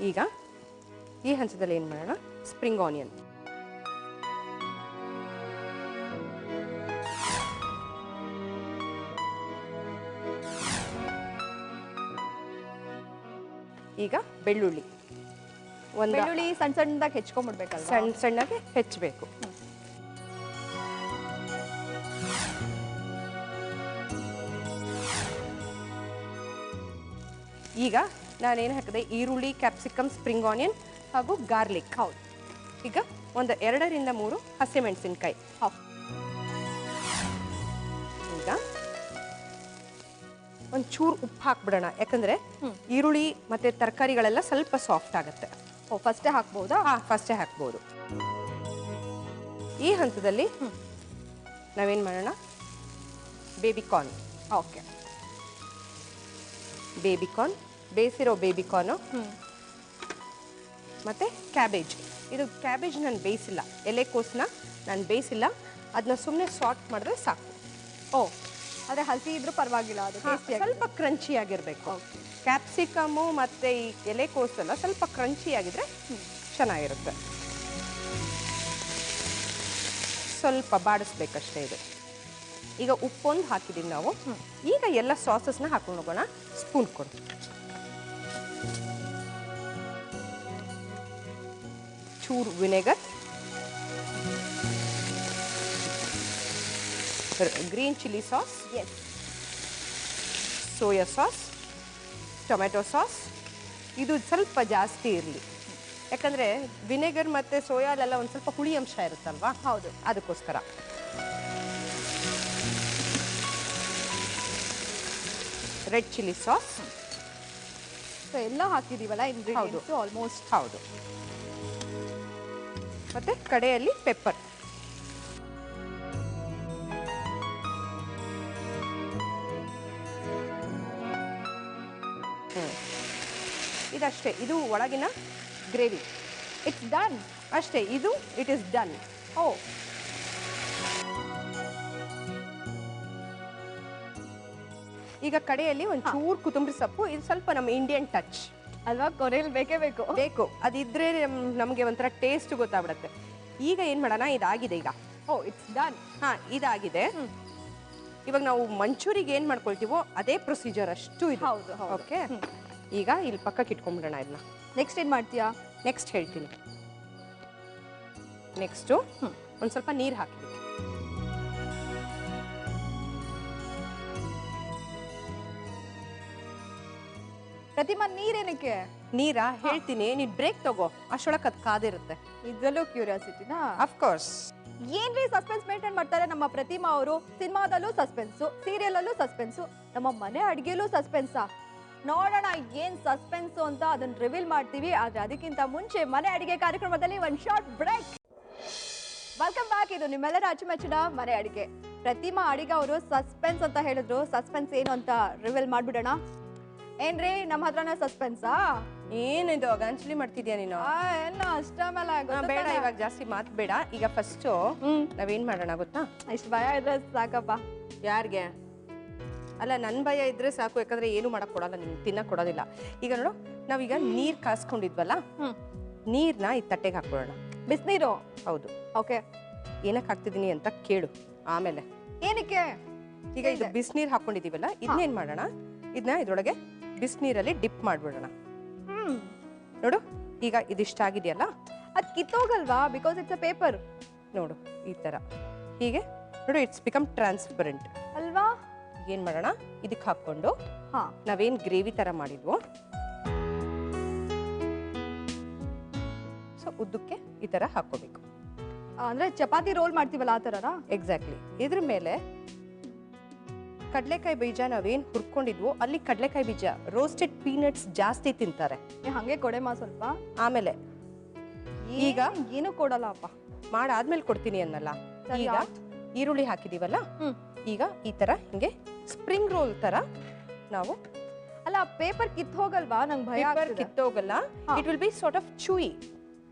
ಈಗ ಈ ಹಂತದಲ್ಲಿ ಏನು ಮಾಡೋಣ? Spring onion. ಈಗ ಬೆಳ್ಳುಳ್ಳಿ. ಬೆಳ್ಳುಳ್ಳಿ ಸಣ್ಣ ಸಣ್ಣದಾಗಿ ಹೆಚ್ಕೊಂಡ್ಬಿಡ್ಬೇಕಲ್ಲ? ಸಣ್ಣ ಸಣ್ಣಗೆ ಹೆಚ್ಚಬೇಕು. ಈಗ ನಾನೇನು ಹಾಕಿದೆ? ಈರುಳ್ಳಿ, ಕ್ಯಾಪ್ಸಿಕಮ್, ಸ್ಪ್ರಿಂಗ್ ಆನಿಯನ್ ಹಾಗೂ ಗಾರ್ಲಿಕ್. ಹೌದು. ಈಗ ಒಂದು 2 ರಿಂದ 3 ಹಸಿಮೆಣಸಿನ್ಕಾಯಿ. ಈಗ ಒಂಚೂರು ಉಪ್ಪು ಹಾಕ್ಬಿಡೋಣ, ಯಾಕಂದ್ರೆ ಈರುಳ್ಳಿ ಮತ್ತೆ ತರಕಾರಿಗಳೆಲ್ಲ ಸ್ವಲ್ಪ ಸಾಫ್ಟ್ ಆಗುತ್ತೆ. ಫಸ್ಟೇ ಹಾಕ್ಬೋದಾ? ಫಸ್ಟೇ ಹಾಕ್ಬೋದು. ಈ ಹಂತದಲ್ಲಿ ನಾವೇನು ಮಾಡೋಣ? ಬೇಬಿಕಾರ್ನ್. ಓಕೆ. ಬೇಬಿಕಾರ್ನ್, ಬೇಯಿಸಿರೋ ಬೇಬಿಕಾರ್ನು ಮತ್ತು ಕ್ಯಾಬೇಜ್. ಇದು ಕ್ಯಾಬೇಜ್ ನಾನು ಬೇಯಿಸಿಲ್ಲ, ಎಲೆಕೋಸನ್ನ ನಾನು ಬೇಯಿಸಿಲ್ಲ. ಅದನ್ನ ಸುಮ್ಮನೆ ಸಾರ್ಟ್ ಮಾಡಿದ್ರೆ ಸಾಕು. ಆದರೆ ಹಸಿ ಇದ್ರೂ ಪರವಾಗಿಲ್ಲ, ಅದು ಸ್ವಲ್ಪ ಕ್ರಂಚಿ ಆಗಿರಬೇಕು. ಕ್ಯಾಪ್ಸಿಕಮ್ಮು ಮತ್ತು ಈ ಎಲೆಕೋಸೆಲ್ಲ ಸ್ವಲ್ಪ ಕ್ರಂಚಿ ಆಗಿದ್ರೆ ಚೆನ್ನಾಗಿರುತ್ತೆ. ಸ್ವಲ್ಪ ಬಾಡಿಸ್ಬೇಕಷ್ಟೇ ಇದು. ಈಗ ಉಪ್ಪೊಂದು ಹಾಕಿದ್ದೀವಿ ನಾವು. ಈಗ ಎಲ್ಲ ಸಾಸಸ್ನ ಹಾಕೊಂಡು ಹೋಗೋಣ. ಸ್ಪೂನ್ ಕೊಡು. ಚೂರು vinegar, green chilli sauce, soya sauce, tomato sauce. ಇದು ಸ್ವಲ್ಪ ಜಾಸ್ತಿ ಇರಲಿ, ಯಾಕಂದರೆ ವಿನೆಗರ್ ಮತ್ತು ಸೋಯಾಲೆಲ್ಲ ಒಂದು ಸ್ವಲ್ಪ ಹುಳಿ ಅಂಶ ಇರುತ್ತಲ್ವಾ? ಹೌದು, ಅದಕ್ಕೋಸ್ಕರ. Red chilli sauce. ಸೊ ಎಲ್ಲ ಹಾಕಿದೀವಲ್ಲ ಇಂಗ್ರೀಡಿಯೆಂಟ್ಸ್ ಆಲ್ಮೋಸ್ಟ್. ಹೌದು. ಮತ್ತೆ ಕಡೆಯಲ್ಲಿ ಪೆಪ್ಪರ್. ಇದಷ್ಟೇ. ಇದು ಒಳಗಿನ ಗ್ರೇವಿ. It's done. ಅಷ್ಟೇ, ಇದು ಇಟ್ ಇಸ್ ಡನ್. ಓ, ಈಗ ಕಡೆಯಲ್ಲಿ ಒಂದು ಚೂರು ಕೊತ್ತಂಬರಿ ಸೊಪ್ಪು, ಇದು ಸ್ವಲ್ಪ ನಮ್ಮ ಇಂಡಿಯನ್ ಟಚ್ ಅಲ್ವಾ, ಕೊನೆಯಲ್ಲಿ ಬೇಕೇ ಬೇಕು. ಬೇಕು. ಅದಿದ್ರೆ ನಮಗೆ ಒಂಥರ ಟೇಸ್ಟ್ ಗೊತ್ತಾಗ್ಬಿಡುತ್ತೆ. ಈಗ ಏನು ಮಾಡೋಣ, ಇದಾಗಿದೆ ಈಗ. ಓ, ಇಟ್ಸ್ ಡನ್. ಹಾಂ, ಇದಾಗಿದೆ. ಇವಾಗ ನಾವು ಮಂಚೂರಿಗೆ ಏನು ಮಾಡ್ಕೊಳ್ತೀವೋ ಅದೇ ಪ್ರೊಸೀಜರ್ ಅಷ್ಟು ಇದು. ಹೌದು, ಹೌದು. ಓಕೆ, ಈಗ ಇಲ್ಲಿ ಪಕ್ಕಕ್ಕೆ ಇಟ್ಕೊಂಡ್ಬಿಡೋಣ ಇದನ್ನ. ನೆಕ್ಸ್ಟ್ ಏನು ಮಾಡ್ತೀಯಾ? ನೆಕ್ಸ್ಟ್ ಹೇಳ್ತೀನಿ. ನೆಕ್ಸ್ಟು ಒಂದು ಸ್ವಲ್ಪ ನೀರು ಹಾಕಿದ್ವಿ. ಪ್ರತಿಮಾ, ನೀರೇನಕ್ಕೆ? ನೀರಾ ಹೇಳ್ತೀನಿ, ನೀನು ಬ್ರೇಕ್ ತಗೋ, ಅಷ್ಟೊಳಗೆ ಅದು ಕಾದಿರುತ್ತೆ. ಇದ್ರಲ್ಲೂ ಕ್ಯೂರಿಯಾಸಿಟಿನಾ? ಅಫ್ಕೋರ್ಸ್. ಏನ್ರಿ ಸಸ್ಪೆನ್ಸ್ ಮೇಂಟೈನ್ ಮಾಡ್ತಾರೆ ನಮ್ಮ ಪ್ರತಿಮಾ ಅವರು. ಸಿನಿಮಾದಲ್ಲೂ ಸಸ್ಪೆನ್ಸು, ಸೀರಿಯಲಲ್ಲೂ ಸಸ್ಪೆನ್ಸು, ನಮ್ಮ ಮನೆ ಅಡುಗೆಲೂ ಸಸ್ಪೆನ್ಸಾ? ನೋಡೋಣ ಏನ್ ಸಸ್ಪೆನ್ಸು ಅಂತ, ಅದನ್ನ ರಿವೀಲ್ ಮಾಡ್ತೀವಿ. ಆದ್ರೆ ಅದಕ್ಕಿಂತ ಮುಂಚೆ ಮನೆ ಅಡುಗೆ ಕಾರ್ಯಕ್ರಮದಲ್ಲಿ ಒಂದು ಶಾರ್ಟ್ ಬ್ರೇಕ್. Welcome back. ಇದು ನಿಮ್ಮೆಲ್ಲರ ಅಚ್ಚುಮೆಚ್ಚಿನ ಮನೆ ಅಡುಗೆ. ಪ್ರತಿಮಾ ಅಡಿಗ ಅವರು ಸಸ್ಪೆನ್ಸ್ ಅಂತ ಹೇಳಿದ್ರು. ಸಸ್ಪೆನ್ಸ್ ಏನು ಅಂತ ರಿವೀಲ್ ಮಾಡ್ಬಿಡೋಣ. ಏನ್ರಿ, ನಮ್ಮ ಹತ್ರನ ಸಸ್ಪೆನ್ಸಾ? ಏನಿದು ಗಂಚಲಿ ಮಾಡ್ತಿದ್ಯಾ ನೀನು? ಏನೋ ಅಷ್ಟ ಮೇಲೆ ಬೇಡ, ಇವಾಗ ಜಾಸ್ತಿ ಮಾತು ಬೇಡ. ಈಗ ಫಸ್ಟು ನಾವೇನ್ ಮಾಡೋಣ ಗೊತ್ತಾ? ಇಷ್ಟು ಭಯ ಇದ್ರೆ ಸಾಕಪ್ಪ. ಯಾರಿಗೆ ಅಲ್ಲ, ನನ್ನ ಭಯ ಇದ್ರೆ ಸಾಕು. ಯಾಕಂದ್ರೆ ಏನು ಮಾಡಕ್ ಕೊಡಲ್ಲ, ನಿಮ್ಗೆ ತಿನ್ನಕ್ ಕೊಡೋದಿಲ್ಲ. ಈಗ ನೋಡು, ನಾವೀಗ ನೀರ್ ಕಾಸ್ಕೊಂಡಿದ್ವಲ್ಲ, ನೀರ್ನ ಈ ತಟ್ಟೆಗೆ ಹಾಕ್ಬಿಡೋಣ. ಬಿಸಿನೀರು? ಹೌದು. ಓಕೆ. ಏನಕ್ಕೆ ಹಾಕ್ತಿದೀನಿ ಅಂತ ಕೇಳು ಆಮೇಲೆ. ಏನಕ್ಕೆ? ಈಗ ಇದು ಬಿಸಿನೀರ್ ಹಾಕೊಂಡಿದೀವಲ್ಲ, ಇದನ್ನೇನ್ ಮಾಡೋಣ, ಇದನ್ನ ಇದ್ರೊಳಗೆ ಬಿಸಿನೀರಲ್ಲಿ ಡಿಪ್ ಮಾಡ್ಬಿಡೋಣ. ನೋಡು, ಈಗ ಇದಿಷ್ಟಾಗಿದೆಯಲ್ಲ, ಅದ್ ಕಿತ್ತೋಗಲ್ವಾ? Because it's a paper. ನೋಡು, ಈ ತರ ಹೀಗೆ ನೋಡು, ಇಟ್ಸ್ ಬಿಕಮ್ ಟ್ರಾನ್ಸ್ಪರೆಂಟ್ ಅಲ್ವಾ? ಏನ್ ಮಾಡೋಣ, ಇದಕ್ಕೆ ಹಾಕೊಂಡು ಹಾ, ನಾವೇನ್ ಗ್ರೇವಿ ತರ ಮಾಡಿದ್ವೋ ಸೊ ಉದ್ದಕ್ಕೆ ಈ ತರ ಹಾಕೋಬೇಕು. ಅಂದ್ರೆ ಚಪಾತಿ ರೋಲ್ ಮಾಡ್ತೀವಲ್ಲ ಆ ತರನಾ? ಎಕ್ಸಾಕ್ಟ್ಲಿ. ಇದ್ರ ಮೇಲೆ ಕಡಲೆಕಾಯಿ ಬೀಜ ನಾವೇನ್ ಹುರ್ಕೊಂಡಿದ್ವೋ ಅಲ್ಲಿ ಕಡಲೆಕಾಯಿ ಬೀಜ, ರೋಸ್ಟೆಡ್ ಪೀನಟ್ಸ್ ಜಾಸ್ತಿ ತಿಂತಾರೆ. ಹಂಗೆ ಕೊಡೆಮಾ ಸ್ವಲ್ಪ. ಆಮೇಲೆ ಈಗ ಏನು ಕೊಡಲ್ಲ ಅಪ್ಪ, ಮಾಡಾದ್ಮೇಲೆ ಕೊಡ್ತೀನಿ ಅನ್ನಲ್ಲ. ಈಗ ಈರುಳ್ಳಿ ಹಾಕಿದೀವಲ್ಲ, ಈಗ ಈ ತರ ಹಿಂಗೆ ಸ್ಪ್ರಿಂಗ್ ರೋಲ್ ತರ ನಾವು. ಅಲ್ಲ, ಪೇಪರ್ ಕಿತ್ ಹೋಗಲ್ವಾ? ನಂಗೆ ಭಯ ಆಗ್ತಿದೆ. ಕಿತ್ತೋಗಲ್ಲ, it will be sort of chewy.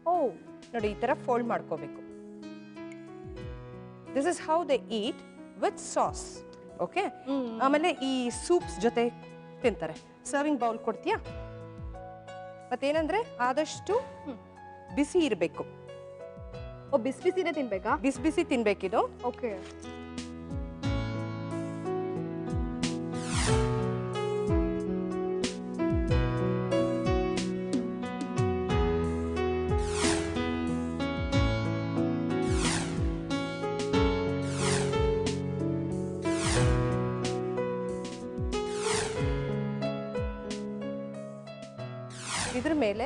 ಓ, ನೋಡಿ, ಈ ತರ ಫೋಲ್ಡ್ ಮಾಡ್ಕೋಬೇಕು. This is how they eat with sauce. Okay. ಆಮೇಲೆ ಈ ಸೂಪ್ಸ್ ಜೊತೆ ತಿಂತಾರೆ. ಸರ್ವಿಂಗ್ ಬೌಲ್ ಕೊಡ್ತೀಯಾ? ಮತ್ತೇನಂದ್ರೆ ಆದಷ್ಟು ಬಿಸಿ ಇರಬೇಕು. ಓ, ಬಿಸಿ ಬಿಸಿನೇ ತಿನ್ಬೇಕಾ? ಬಿಸಿ ಬಿಸಿ ತಿನ್ಬೇಕಿದು. ಓಕೆ. ಇದ್ರ ಮೇಲೆ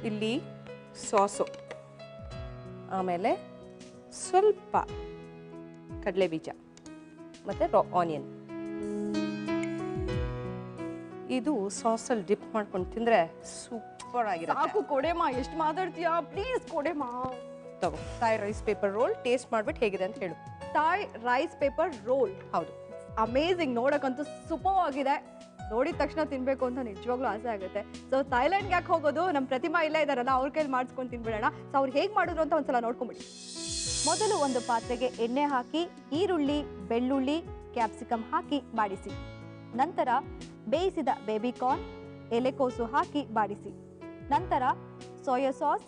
ಇಲ್ಲಿ ಸಾಸು, ಆಮೇಲೆ ಸ್ವಲ್ಪ ಕಡಲೆ ಬೀಜ ಮತ್ತೆ ಆನಿಯನ್. ಇದು ಸಾಸಲ್ಲಿ ಡಿಪ್ ಮಾಡ್ಕೊಂಡು ತಿಂದ್ರೆ ಸೂಪರ್ ಆಗಿರುತ್ತೆ. ಸಾಕು ಕೊಡೆಮಾ, ಎಷ್ಟು ಮಾತಾಡ್ತೀಯಾ? ಪ್ಲೀಸ್ ಕೊಡೆಮಾ. ತಗೋ, Thai rice paper roll taste ಮಾಡ್ಬಿಟ್ಟು ಹೇಗಿದೆ ಅಂತ ಹೇಳು. Thai rice paper roll. ಹೌದು, ಅಮೇಝಿಂಗ್. ನೋಡಕ್ಕಂತೂ ಸೂಪರ್ ಆಗಿದೆ. ನೋಡಿದ ತಕ್ಷಣ ತಿನ್ಬೇಕು ಅಂತ ನಿಜವಾಗ್ಲೂ ಆಸೆ ಆಗುತ್ತೆ. ಸೊ ಥೈಲ್ಯಾಂಡ್ಗೆ ಯಾಕೆ ಹೋಗೋದು, ನಮ್ಮ ಪ್ರತಿಮಾ ಇಲ್ಲೇ ಇದಾರಲ್ಲ, ಅವ್ರ ಕೈಲಿ ಮಾಡಿಸ್ಕೊಂಡು ತಿನ್ಬಿಡೋಣ. ಸೊ ಅವ್ರು ಹೇಗೆ ಮಾಡಿದ್ರು ಅಂತ ಒಂದ್ಸಲ ನೋಡ್ಕೊಂಬಿಡಿ. ಮೊದಲು ಒಂದು ಪಾತ್ರೆಗೆ ಎಣ್ಣೆ ಹಾಕಿ ಈರುಳ್ಳಿ, ಬೆಳ್ಳುಳ್ಳಿ, ಕ್ಯಾಪ್ಸಿಕಮ್ ಹಾಕಿ ಬಾಡಿಸಿ. ನಂತರ ಬೇಯಿಸಿದ ಬೇಬಿಕಾರ್ನ್, ಎಲೆಕೋಸು ಹಾಕಿ ಬಾಡಿಸಿ. ನಂತರ soya sauce,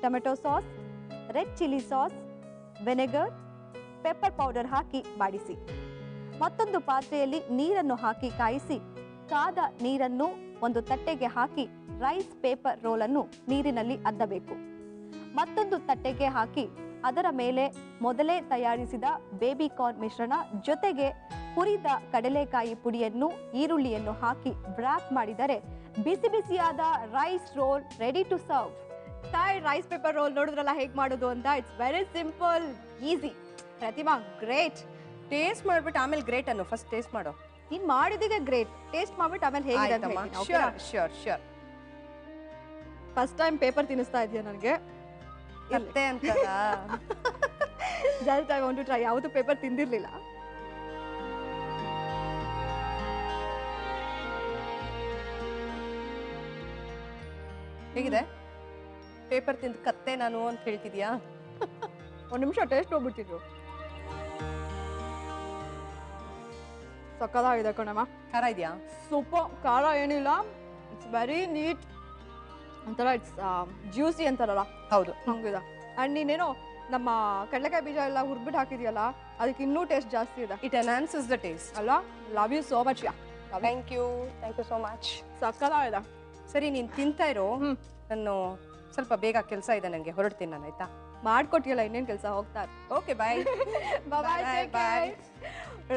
tomato sauce, red chilli sauce, vinegar, pepper powder ಹಾಕಿ ಬಾಡಿಸಿ. ಮತ್ತೊಂದು ಪಾತ್ರೆಯಲ್ಲಿ ನೀರನ್ನು ಹಾಕಿ ಕಾಯಿಸಿ. ಕಾದ ನೀರನ್ನು ಒಂದು ತಟ್ಟೆಗೆ ಹಾಕಿ ರೈಸ್ ಪೇಪರ್ ರೋಲನ್ನು ನೀರಿನಲ್ಲಿ ಅದ್ದಬೇಕು. ಮತ್ತೊಂದು ತಟ್ಟೆಗೆ ಹಾಕಿ ಅದರ ಮೇಲೆ ಮೊದಲೇ ತಯಾರಿಸಿದ ಬೇಬಿಕಾರ್ನ್ ಮಿಶ್ರಣ ಜೊತೆಗೆ ಹುರಿದ ಕಡಲೆಕಾಯಿ ಪುಡಿಯನ್ನು, ಈರುಳ್ಳಿಯನ್ನು ಹಾಕಿ ವ್ರಾಪ್ ಮಾಡಿದರೆ ಬಿಸಿ ಬಿಸಿಯಾದ rice roll ready to serve. Thai rice paper roll ನೋಡಿದ್ರಲ್ಲ ಹೇಗೆ ಮಾಡೋದು ಅಂತ. It's very simple, easy. Pratima great. Taste ಮಾಡ್ಬಿಟ್ಟು ಆಮೇಲೆ ಗ್ರೇಟ್ ಅನ್ನು. ಫಸ್ಟ್ ಟೇಸ್ಟ್ ಮಾಡೋ. ನೀನ್ ಮಾಡಿದಿಗೆ ಗ್ರೇಟ್. ಟೇಸ್ಟ್ ಮಾಡ್ಬಿಟ್ಟು ಆಮೇಲೆ ಹೇಗಿದೆ ಅಂತ ಹೇಳ್ತೀನಿ. Sure sure sure. First time paper ತಿನ್ನಿಸ್ತಾ ಇದೆಯಾ ನನಗೆ? ಅತ್ತೆ ಅಂತಲ್ಲ, just I want to try. ಯಾವುದು ಪೇಪರ್ ತಿಂದಿರ್ಲಿಲ್ಲ. ಹೇಗಿದೆ? ಪೇಪರ್ ತಿಂದು ಕತ್ತೆ ನಾನು ಅಂತ ಹೇಳ್ತಿದ್ಯಾ? ಒಂದು ನಿಮಿಷ ಟೇಸ್ಟ್ ಹೋಗ್ಬಿಟ್ಟಿದ್ರು. ಸಕ್ಕತ್ತಾಗಿದೆ ಕಣಮ್ಮ. ಖಾರ ಇದೆಯಾ? ಸೂಪರ್. ಖಾರ ಏನಿಲ್ಲ, ಇಟ್ಸ್ ವೆರಿ ನೀಟ್, ಒಂಥರ ಇಟ್ಸ್ ಜ್ಯೂಸಿ ಅಂತಾರಲ್ಲ ಹೌದು. ಹಂಗಿದೆ. ಆ್ಯಂಡ್ ನೀನೇನೋ ನಮ್ಮ ಕಡಲೆಕಾಯಿ ಬೀಜ ಎಲ್ಲ ಹುರ್ಬಿಟ್ಟು ಹಾಕಿದ್ಯಲ್ಲ, ಅದಕ್ಕೆ ಇನ್ನೂ ಟೇಸ್ಟ್ ಜಾಸ್ತಿ ಇದೆ. ಇಟ್ ಎನ್ಹಾನ್ಸಸ್ ದ ಟೇಸ್ಟ್ ಅಲ್ಲ? Love you so much. Thank you so much. ಸಕ್ಕತ್ತಾಗಿದೆ. ಸರಿ, ನೀನು ತಿಂತಾ ಇರೋ. ನಾನು ಸ್ವಲ್ಪ ಬೇಗ ಕೆಲಸ ಇದೆ, ನನಗೆ ಹೊರಡ್ತೀನಿ ನಾನು, ಆಯ್ತಾ? ಮಾಡ್ಕೊಟ್ಟಿಯಲ್ಲ, ಇನ್ನೇನು ಕೆಲಸ, ಹೋಗ್ತಾ. ಓಕೆ, ಬಾಯ್. ಬಾಯ್.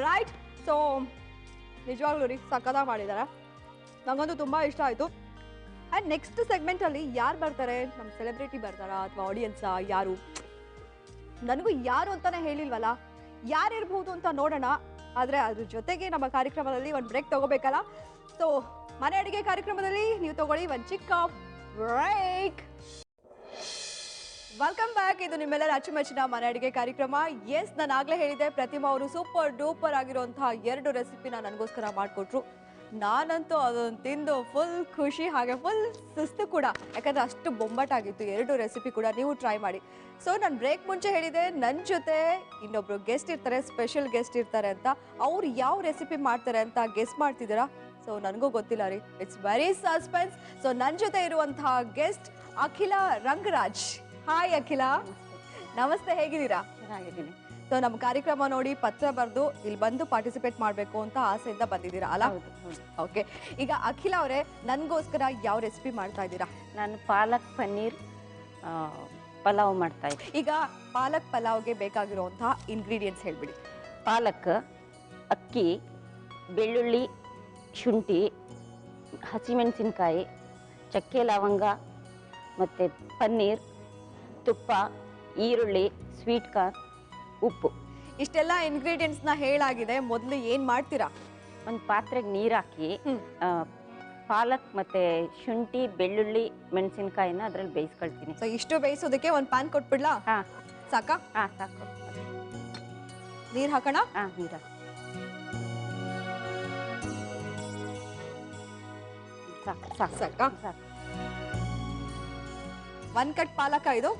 ರೈಟ್. ಸೊ ನಿಜವಾಗ್ಲೂ ರೀ ಸಕ್ಕತ್ತಾಗಿ ಮಾಡಿದ್ದಾರೆ, ನನಗಂತೂ ತುಂಬ ಇಷ್ಟ ಆಯಿತು. ಆ್ಯಂಡ್ ನೆಕ್ಸ್ಟ್ ಸೆಗ್ಮೆಂಟಲ್ಲಿ ಯಾರು ಬರ್ತಾರೆ? ನಮ್ಮ ಸೆಲೆಬ್ರಿಟಿ ಬರ್ತಾರಾ ಅಥವಾ ಆಡಿಯನ್ಸಾ? ಯಾರು? ನನಗೂ ಯಾರು ಅಂತಾನೆ ಹೇಳಿಲ್ವಲ್ಲ, ಯಾರಿರ್ಬೋದು ಅಂತ ನೋಡೋಣ. ಆದರೆ ಅದ್ರ ಜೊತೆಗೆ ನಮ್ಮ ಕಾರ್ಯಕ್ರಮದಲ್ಲಿ ಒಂದು ಬ್ರೇಕ್ ತಗೋಬೇಕಲ್ಲ. ಸೊ ಮನೆ ಅಡುಗೆ ಕಾರ್ಯಕ್ರಮದಲ್ಲಿ ನೀವು ತಗೊಳ್ಳಿ ಒಂದು ಚಿಕ್ಕ ಬ್ರೇಕ್. Welcome back. ಇದು ನಿಮ್ಮೆಲ್ಲರ ಅಚ್ಚುಮೆಚ್ಚಿನ ಮನೆ ಅಡುಗೆ ಕಾರ್ಯಕ್ರಮ. ಎಸ್, ನಾನು ಆಗಲೇ ಹೇಳಿದೆ, ಪ್ರತಿಮಾ ಅವರು ಸೂಪರ್ ಡೂಪರ್ ಆಗಿರುವಂತಹ 2 ರೆಸಿಪಿನ ನನಗೋಸ್ಕರ ಮಾಡಿಕೊಟ್ರು. ನಾನಂತೂ ಅದನ್ನು ತಿಂದು ಫುಲ್ ಖುಷಿ, ಹಾಗೆ ಫುಲ್ ಸುಸ್ತು ಕೂಡ, ಯಾಕಂದರೆ ಅಷ್ಟು ಬೊಂಬಾಟಾಗಿತ್ತು 2 ರೆಸಿಪಿ ಕೂಡ. ನೀವು ಟ್ರೈ ಮಾಡಿ. ಸೊ ನಾನು ಬ್ರೇಕ್ ಮುಂಚೆ ಹೇಳಿದೆ, ನನ್ನ ಜೊತೆ ಇನ್ನೊಬ್ರು ಗೆಸ್ಟ್ ಇರ್ತಾರೆ, ಸ್ಪೆಷಲ್ ಗೆಸ್ಟ್ ಇರ್ತಾರೆ ಅಂತ. ಅವ್ರು ಯಾವ ರೆಸಿಪಿ ಮಾಡ್ತಾರೆ ಅಂತ ಗೆಸ್ಟ್ ಮಾಡ್ತಿದ್ದೀರಾ? ಸೊ ನನಗೂ ಗೊತ್ತಿಲ್ಲ ರೀ, ಇಟ್ಸ್ ವೆರಿ ಸಸ್ಪೆನ್ಸ್. ಸೊ ನನ್ನ ಜೊತೆ ಇರುವಂತಹ ಗೆಸ್ಟ್ ಅಖಿಲ ರಂಗರಾಜ್. ಹಾಯ್ ಅಖಿಲ. ನಮಸ್ತೆ, ಹೇಗಿದ್ದೀರಾ? ಚೆನ್ನಾಗಿದ್ದೀನಿ. ಸೊ ನಮ್ಮ ಕಾರ್ಯಕ್ರಮ ನೋಡಿ ಪತ್ರ ಬರೆದು ಇಲ್ಲಿ ಬಂದು ಪಾರ್ಟಿಸಿಪೇಟ್ ಮಾಡಬೇಕು ಅಂತ ಆಸೆಯಿಂದ ಬಂದಿದ್ದೀರಾ ಅಲ್ಲ? ಓಕೆ. ಈಗ ಅಖಿಲ ಅವರೇ, ನನಗೋಸ್ಕರ ಯಾವ ರೆಸಿಪಿ ಮಾಡ್ತಾ ಇದ್ದೀರಾ? ನಾನು ಪಾಲಕ್ ಪನ್ನೀರ್ ಪಲಾವ್ ಮಾಡ್ತಾ ಇದ್ದೀನಿ. ಈಗ ಪಾಲಕ್ ಪಲಾವ್ಗೆ ಬೇಕಾಗಿರುವಂತಹ ಇಂಗ್ರೀಡಿಯೆಂಟ್ಸ್ ಹೇಳ್ಬಿಡಿ. ಪಾಲಕ್, ಅಕ್ಕಿ, ಬೆಳ್ಳುಳ್ಳಿ, ಶುಂಠಿ, ಹಸಿಮೆಣಸಿನ್ಕಾಯಿ, ಚಕ್ಕೆ ಲವಂಗ, ಮತ್ತು ಪನ್ನೀರ್, ತುಪ್ಪ, ಈರುಳ್ಳಿ, ಸ್ವೀಟ್ ಕಾರ್ನ್, ಉಪ್ಪು. ಇಷ್ಟೆಲ್ಲ ಇಂಗ್ರೀಡಿಯೆಂಟ್ಸ್ನ ಹೇಳಾಗಿದೆ. ಮೊದಲು ಏನು ಮಾಡ್ತೀರಾ? ಒಂದು ಪಾತ್ರೆಗೆ ನೀರು ಹಾಕಿ ಪಾಲಕ್ ಮತ್ತು ಶುಂಠಿ, ಬೆಳ್ಳುಳ್ಳಿ, ಮೆಣಸಿನ್ಕಾಯಿನ ಅದರಲ್ಲಿ ಬೇಯಿಸ್ಕೊಳ್ತೀನಿ. ಸೊ ಇಷ್ಟು ಬೇಯಿಸೋದಕ್ಕೆ ಒಂದು ಪ್ಯಾನ್ ಕೊಟ್ಬಿಡ್ಲಾ? ಹಾಂ. ಸಾಕಾ? ಹಾಂ, ಸಾಕು. ನೀರು ಹಾಕೋಣ? ಹಾಂ, ನೀರು ಸಾಕು. ಸಾಕು ಸಾಕಾ? ಸಾಕು. 1 ಕಟ್ ಪಾಲಕ ಇದು?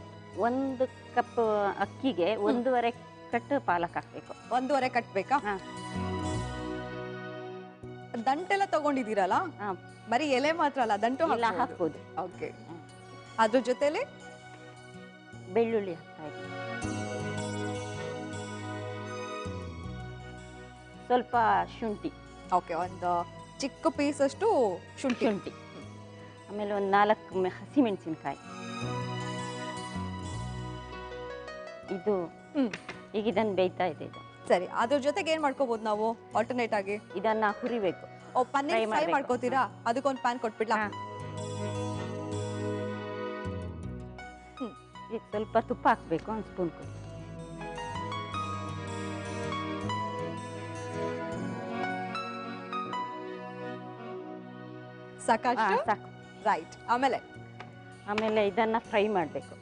1 ಕಪ್ ಅಕ್ಕಿಗೆ 1.5 ಕಟ್ ಪಾಲಕ್ ಹಾಕಬೇಕು. 1.5 ಕಟ್ ಬೇಕಾ? ಹಾಂ. ದಂಟೆಲ್ಲ ತಗೊಂಡಿದ್ದೀರಲ್ಲ? ಹಾಂ. ಬರೀ ಎಲೆ ಮಾತ್ರ ಅಲ್ಲ, ದಂಟು ಎಲ್ಲ ಹಾಕ್ಬೋದು. ಓಕೆ. ಅದ್ರ ಜೊತೆಲಿ ಬೆಳ್ಳುಳ್ಳಿ ಹಾಕ್ತಾ ಇದ್ದೀನಿ. ಸ್ವಲ್ಪ ಶುಂಠಿ. ಓಕೆ, ಒಂದು ಚಿಕ್ಕ ಪೀಸ್ ಅಷ್ಟು ಶುಂಠಿ. ಆಮೇಲೆ ಒಂದು 4 ಹಸಿಮೆಣಸಿನ್ಕಾಯಿ. ಇದು ಈಗ ಇದನ್ನು ಬೇಯ್ತಾ ಇದೆ. ಇದು ಸರಿ. ಅದ್ರ ಜೊತೆಗೆ ಏನ್ ಮಾಡ್ಕೋಬಹುದು ನಾವು ಆಲ್ಟರ್ನೇಟ್ ಆಗಿ? ಇದನ್ನ ಹುರಿಬೇಕು. ಓ, ಪನ್ನೀರ್ ಫ್ರೈ ಮಾಡ್ಕೋತೀರಾ? ಅದಕ್ಕೊಂದು ಪ್ಯಾನ್ ಕೊಟ್ಬಿಡ್ಲಾ? ಈಗ ಸ್ವಲ್ಪ ತುಪ್ಪ ಹಾಕ್ಬೇಕು, 1 ಸ್ಪೂನ್ ಕೊಡಿ. ಸಾಕಷ್ಟು? ಸಾಕು. ರೈಟ್. ಆಮೇಲೆ ಇದನ್ನ ಫ್ರೈ ಮಾಡಬೇಕು.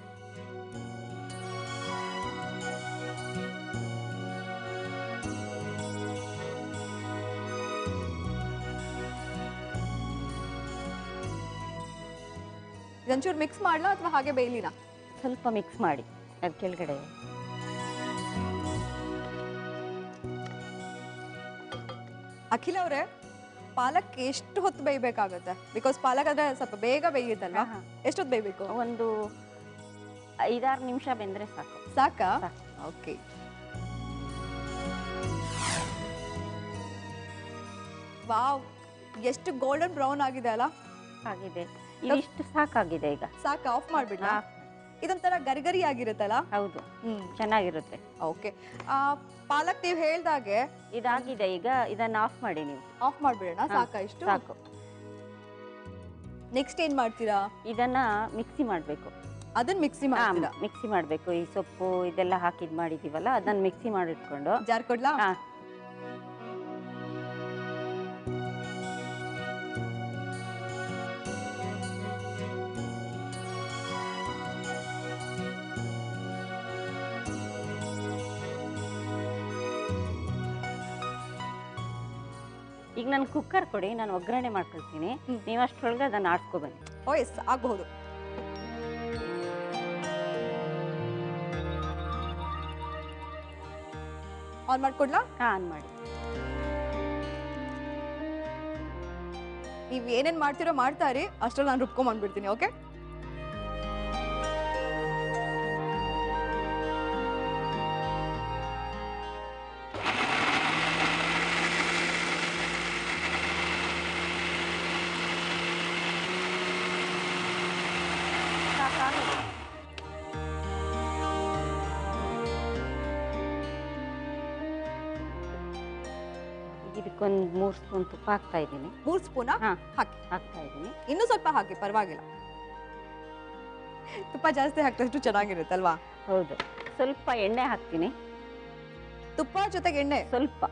ಇದೊಂಚೂರು ಮಿಕ್ಸ್ ಮಾಡ್ಲಾ ಅಥವಾ ಹಾಗೆ ಬೇಯ್ಲಿನಾ? ಸ್ವಲ್ಪ ಮಿಕ್ಸ್ ಮಾಡಿ ಅದ್ರ ಕೆಳಗಡೆ. ಅಖಿಲ ಅವರೇ, ಪಾಲಕ್ ಎಷ್ಟು ಹೊತ್ತು ಬೇಯಬೇಕಾಗುತ್ತೆ? ಬಿಕಾಸ್ ಪಾಲಕ್ ಅಂದ್ರೆ ಸ್ವಲ್ಪ ಬೇಗ ಬೇಯುತ್ತಲ್ವಾ? ಎಷ್ಟೊತ್ತು ಬೇಯಬೇಕು? ಒಂದು 5-6 ನಿಮಿಷ ಬೆಂದ್ರೆ ಸಾಕು. ಸಾಕಾ? ಓಕೆ. ವಾವ್, ಎಷ್ಟು ಗೋಲ್ಡನ್ ಬ್ರೌನ್ ಆಗಿದೆ ಅಲ್ಲ? ಆಗಿದೆ. ಇದಿಷ್ಟು ಸಾಕಾಗಿದೆ. ಈಗ ಸಾಕು, ಆಫ್ ಮಾಡ್ಬಿಡ್ಲಾ? ಇದೊಂಥರ ಗರಿಗರಿ ಆಗಿರುತ್ತಲ್ಲ? ಹೌದು, ಚೆನ್ನಾಗಿರುತ್ತೆ. ಓಕೆ. ಪಾಲಕ್ ನೀವು ಹೇಳ್ದಾಗೆ ಇದಾಗಿದೆ. ಈಗ ಇದನ್ನ ಆಫ್ ಮಾಡಿ. ನೀವು ಆಫ್ ಮಾಡ್ಬಿಡೋಣ? ಸಾಕಾ ಇಷ್ಟು? ಸಾಕು. ನೆಕ್ಸ್ಟ್ ಏನ್ ಮಾಡ್ತೀರಾ? ಇದನ್ನ ಮಿಕ್ಸಿ ಮಾಡಬೇಕು. ಅದನ್ನ ಮಿಕ್ಸಿ ಮಾಡ್ತೀರಾ? ಮಿಕ್ಸಿ ಮಾಡಬೇಕು. ಈ ಸೊಪ್ಪು ಇದೆಲ್ಲ ಹಾಕಿದ್ ಮಾಡಿದೀವಲ್ಲ, ಅದನ್ನ ಮಿಕ್ಸಿ ಮಾಡಿಟ್ಕೊಂಡು. ಜಾರ್ ಕೊಡ್ಲಾ? ಈಗ ನಾನು ಕುಕ್ಕರ್ ಕೊಡಿ, ನಾನು ಒಗ್ಗರಣೆ ಮಾಡ್ಕೊಳ್ತೀನಿ. ನೀವು ಅಷ್ಟರೊಳಗೆ ಅದನ್ನ ಆಡ್ಸ್ಕೊ ಬನ್ನಿ. ಓ ಎಸ್, ಆಗಬಹುದು. ಆನ್ ಮಾಡ್ಕೊಡ್ಲಾ? ಆನ್ ಮಾಡಿ. ನೀವ್ ಏನೇನ್ ಮಾಡ್ತಿರೋ ಮಾಡ್ತಾ ಇರಿ, ಅಷ್ಟ್ರಲ್ಲಿ ನಾನು ರುಬ್ಕೊಂಡ್ ಬಂದ್ಬಿಡ್ತೀನಿ. ಓಕೆ? ಇದಕ್ಕೊಂದು 3 ಸ್ಪೂನ್ ತುಪ್ಪ ಹಾಕ್ತಾ ಇದ್ದೀನಿ. 3 ಸ್ಪೂನಾ? ಹಾ, ಹಾಕಿ. ಹಾಕ್ತಾ ಇದ್ದೀನಿ. ಇನ್ನೂ ಸ್ವಲ್ಪ ಹಾಕಿ, ಪರವಾಗಿಲ್ಲ. ತುಪ್ಪ ಜಾಸ್ತಿ ಹಾಕಿದಷ್ಟು ಚೆನ್ನಾಗಿರುತ್ತಲ್ವಾ? ಹೌದು. ಸ್ವಲ್ಪ ಎಣ್ಣೆ ಹಾಕ್ತೀನಿ. ತುಪ್ಪ ಜೊತೆಗೆ ಎಣ್ಣೆ ಸ್ವಲ್ಪ.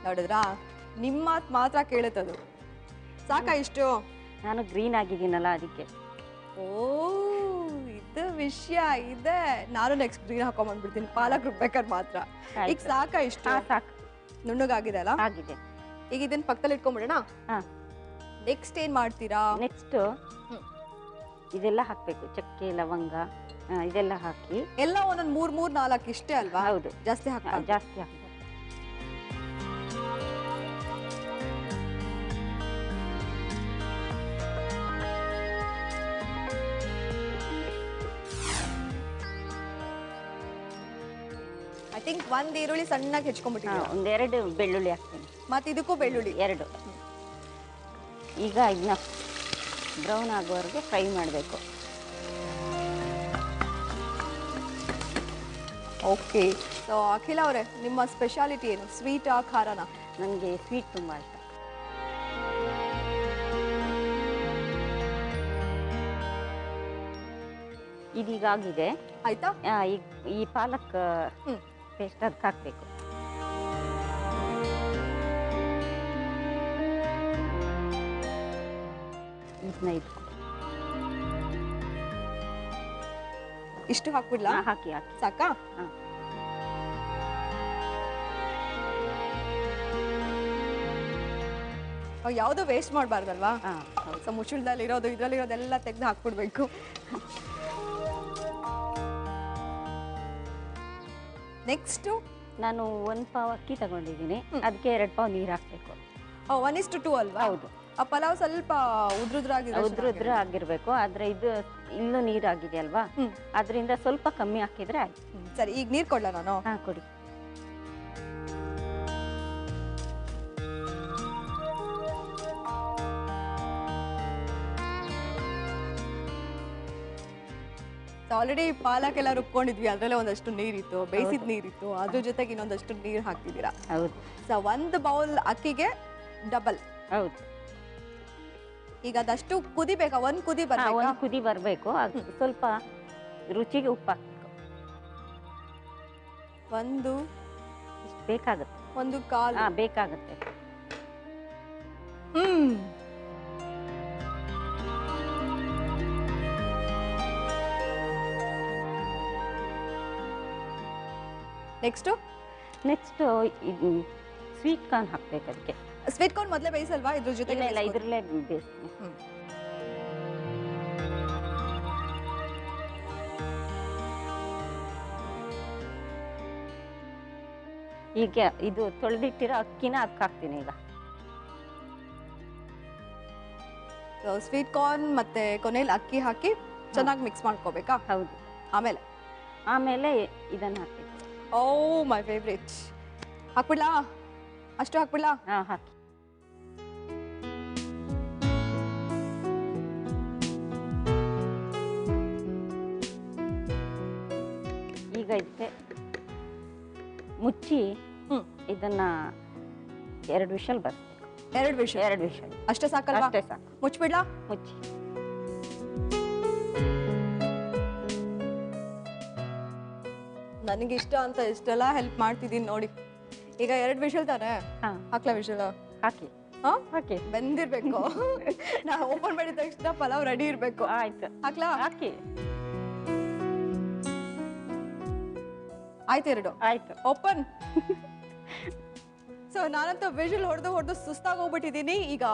ನೋಡಿದ್ರಾ, ನಿಮ್ಮ ಮಾತು ಮಾತ್ರ ಕೇಳುತ್ತದು. ಸಾಕಾ ಇಷ್ಟು? ನಾನು ಗ್ರೀನ್ ಆಗಿದ್ದೀನಲ್ಲ ಅದಕ್ಕೆ. ಓ, ಇದು ವಿಷಯ ಇದೆ. ನಾನು ನೆಕ್ಸ್ಟ್ ಗ್ರೀನ್ ಹಾಕೊಂಡ್ಬಂದ್ಬಿಡ್ತೀನಿ, ಪಾಲಕ್ ರುಬ್ಬೇಕಾದ್ರೆ ಮಾತ್ರ. ಈಗ ಸಾಕಾ ಇಷ್ಟು? ಸಾಕು. ನುಣ್ಣಗಾಗಿದೆ ಅಲ್ಲ? ಆಗಿದೆ. ಈಗ ಇದನ್ನ ಪಕ್ಕದಲ್ಲಿ ಇಟ್ಕೊಂಡ್ಬಿಡೋಣ. ಹಾ. ನೆಕ್ಸ್ಟ್ ಏನ್ ಮಾಡ್ತೀರಾ? ನೆಕ್ಸ್ಟ್ ಇದೆಲ್ಲ ಹಾಕ್ಬೇಕು. ಚಕ್ಕೆ, ಲವಂಗ ಇದೆಲ್ಲ ಹಾಕಿ. ಎಲ್ಲ ಒಂದೊಂದು 3 3 4 ಇಷ್ಟೇ ಅಲ್ವಾ? ಹೌದು. ಜಾಸ್ತಿ ಹಾಕ? ಜಾಸ್ತಿ ಹಾಕ್ಬೇಕು. ಐ ಥಿಂಕ್ 1 ಈರುಳ್ಳಿ ಸಣ್ಣಗೆ ಹೆಚ್ಕೊಂಡ್ಬಿಟ್ಟಿದ್ದೀರಾ. ಒಂದೆರಡು ಬೆಳ್ಳುಳ್ಳಿ ಹಾಕ್ತೀನಿ. ಮತ್ತೆ ಇದಕ್ಕೂ ಬೆಳ್ಳುಳ್ಳಿ 2. ಈಗ ಇದನ್ನ ಬ್ರೌನ್ ಆಗೋವರೆಗೆ ಫ್ರೈ ಮಾಡಬೇಕು. ಓಕೆ. ಸೊ ಅಖಿಲ ಅವರೇ, ನಿಮ್ಮ ಸ್ಪೆಷಾಲಿಟಿ ಏನು? ಸ್ವೀಟಾ, ಖಾರನಾ? ನನಗೆ ಸ್ವೀಟ್ ತುಂಬ ಇಷ್ಟ. ಇದೀಗಾಗಿದೆ. ಆಯ್ತಾ? ಈ ಪಾಲಕ್ ಪೇಸ್ಟ್ ಅದಕ್ಕೆ ಹಾಕಬೇಕು. ಇದನ್ನ ಇಷ್ಟು ಹಾಕ್ಬಿಡ್ಲಾ? ಹಾಕಿ ಹಾಕಿ. ಸಾಕಾ? ಹಾಂ. ಯಾವುದು ವೇಸ್ಟ್ ಮಾಡಬಾರ್ದಲ್ವಾ? ಹಾಂ, ಹೌದು. ಸೊ ಮುಚ್ಚಳದಲ್ಲಿ ಇರೋದು, ಇದರಲ್ಲಿರೋದೆಲ್ಲ ತೆಗೆದು ಹಾಕ್ಬಿಡ್ಬೇಕು. ನೆಕ್ಸ್ಟ್ ನಾನು 1 ಪಾವ್ ಅಕ್ಕಿ ತಗೊಂಡಿದ್ದೀನಿ. ಅದಕ್ಕೆ 2 ಪಾವ್ ನೀರು ಹಾಕಬೇಕು. 1:2 ಅಲ್ವಾ? ಹೌದು. ಆ ಪಲಾವ್ ಸ್ವಲ್ಪ ಉದ್ರ ಆಗಿರ್ಬೇಕು. ಆದ್ರೆ ಇದು ಇಲ್ಲೂ ನೀರಾಗಿದೆ ಅಲ್ವಾ, ಅದರಿಂದ ಸ್ವಲ್ಪ ಕಮ್ಮಿ ಹಾಕಿದ್ರೆ ಆಯ್ತು. ಸರಿ, ಈಗ ನೀರು ಕೊಡ್ಲಾ ನಾನು? ಹಾ, ಕೊಡಿ. ಆಲ್ರೆಡಿ ಪಾಲಕ್ ಎಲ್ಲ ರುಬ್ಕೊಂಡಿದ್ವಿ, ಅದ್ರಲ್ಲೇ ಒಂದಷ್ಟು ನೀರಿತ್ತು, ಬೇಯಿಸಿದ ನೀರಿತ್ತು, ಅದ್ರ ಜೊತೆಗೆ ಇನ್ನೊಂದಷ್ಟು ನೀರು ಹಾಕ್ತಿದ್ದೀರಾ. ಹೌದು. ಸೊ 1 ಬೌಲ್ ಅಕ್ಕಿಗೆ ಡಬಲ್. ಹೌದು. ಈಗ ಅದಷ್ಟು ಕುದಿಬೇಕಾ? 1 ಕುದಿ ಒಂದು ಬರ್ಬೇಕಾ? ಕುದಿ ಬರಬೇಕು. ಸ್ವಲ್ಪ ರುಚಿಗೆ ಉಪ್ಪು ಹಾಕ್ಬೇಕು. ಒಂದು ಇಷ್ಟು ಬೇಕಾಗುತ್ತೆ. 1/4. ಬೇಕಾಗುತ್ತೆ. ನೆಕ್ಸ್ಟ್ ಇದು ಸ್ವೀಟ್ ಕಾರ್ನ್ ಹಾಕ್ಬೇಕು. ಅದಕ್ಕೆ ಸ್ವೀಟ್ ಕಾರ್ನ್ ಮೊದಲೇ ಬೇಯಿಸಲ್ವಾ? ಇದ್ರ ಜೊತೆಗೆ ಇಲ್ಲ, ಇದ್ರಲ್ಲೇ ಬೇಯಿಸ್ತೀನಿ. ಈಗ ಇದು ತೊಳೆದಿಟ್ಟಿರೋ ಅಕ್ಕಿನ ಅದಕ್ಕೆ ಹಾಕ್ತೀನಿ. ಈಗ ಸ್ವೀಟ್ ಕಾರ್ನ್ ಮತ್ತೆ ಕೊನೆಯಲ್ಲಿ ಅಕ್ಕಿ ಹಾಕಿ ಚೆನ್ನಾಗಿ ಮಿಕ್ಸ್ ಮಾಡ್ಕೋಬೇಕಾ? ಹೌದು. ಆಮೇಲೆ ಇದನ್ನ ಹಾಕ್ಬೇಕು. ಓ, ಮೈ ಫೇವ್ರೇಟ್. ಹಾಕ್ಬಿಡ್ಲಾ? ಅಷ್ಟು ಹಾಕ್ಬಿಡ್ಲಾ? ಹಾಕಿ. ಈಗ ಇದಕ್ಕೆ ಮುಚ್ಚಿ ಇದನ್ನ 2 ವಿಷಲ್ ಬರ್ಬೇಕು. 2 ವಿಷಲ್? 2 ವಿಷಲ್ ಅಷ್ಟೇ ಸಾಕಲ್ವಾ? ಅಷ್ಟೇ ಸಾಕು. ಮುಚ್ಬಿಡ್ಲಾ? ಮುಚ್ಚಿ. ನನಗಿಷ್ಟ ಅಂತ ಇಷ್ಟೆಲ್ಲ ಹೆಲ್ಪ್ ಮಾಡ್ತಿದ್ದೀನಿ ನೋಡಿ. ಈಗ 2 ವಿಷಲ್ ತಾನೆ? ಹಾಕ್ಲಾ ವಿಷಲ್? ಹಾಕಿ. ಹಾಕಿ. ಬೆಂದಿರ್ಬೇಕು. ನಾ ಓಪನ್ ಮಾಡಿದ ತಕ್ಷಣ ಪಲಾವ್ ರೆಡಿ ಇರ್ಬೇಕು. ಆಯ್ತು. ಹಾಕ್ಲಾ? ಹಾಕಿ. ಆಯ್ತು. 2 ಆಯ್ತು. ಓಪನ್. ಸೊ ನಾನಂತೂ ವಿಷಲ್ ಹೊಡೆದು ಸುಸ್ತಾಗಿ ಹೋಗ್ಬಿಟ್ಟಿದ್ದೀನಿ. ಈಗ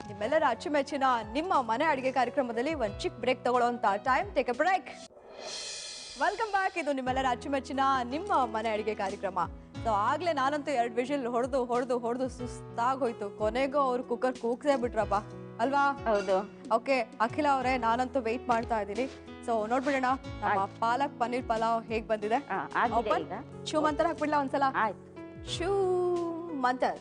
ನಿಮ್ಮೆಲ್ಲರ ಅಚ್ಚುಮೆಚ್ಚಿನ ನಿಮ್ಮ ಮನೆ ಅಡುಗೆ ಕಾರ್ಯಕ್ರಮದಲ್ಲಿ ಒಂದು ಚಿಕ್ಕ ಬ್ರೇಕ್ ತಗೊಳ್ಳೋಂಥ time. Take a break. Welcome back. ಇದು ನಿಮ್ಮೆಲ್ಲರ ಅಚ್ಚುಮೆಚ್ಚಿನ ನಿಮ್ಮ ಮನೆ ಅಡುಗೆ ಕಾರ್ಯಕ್ರಮ. ಸೊ ಆಗ್ಲೇ ನಾನಂತೂ 2 ವಿಷಲ್ ಹೊಡೆದು ಸುಸ್ತಾಗಿ ಹೋಯ್ತು. ಕೊನೆಗೂ ಅವ್ರು ಕುಕ್ಕರ್ ಕೂಗ್ಸೇ ಬಿಟ್ರಪ್ಪ ಅಲ್ವಾ? ಹೌದು. ಓಕೆ ಅಖಿಲ ಅವರೇ, ನಾನಂತೂ ವೆಯ್ಟ್ ಮಾಡ್ತಾ ಇದ್ದೀನಿ. ಸೊ ನೋಡ್ಬಿಡೋಣ ನಮ್ಮ ಪಾಲಕ್ ಪನ್ನೀರ್ ಪಲಾವ್ ಹೇಗ್ ಬಂದಿದೆ. ಆಗಿದೆ ಈಗ. ಶೂ ಮಂತರ ಹಾಕ್ಬಿಡ್ಲಾ ಒಂದ್ಸಲ? ಆಯ್ತು. ಶೂ ಮಂತರ್.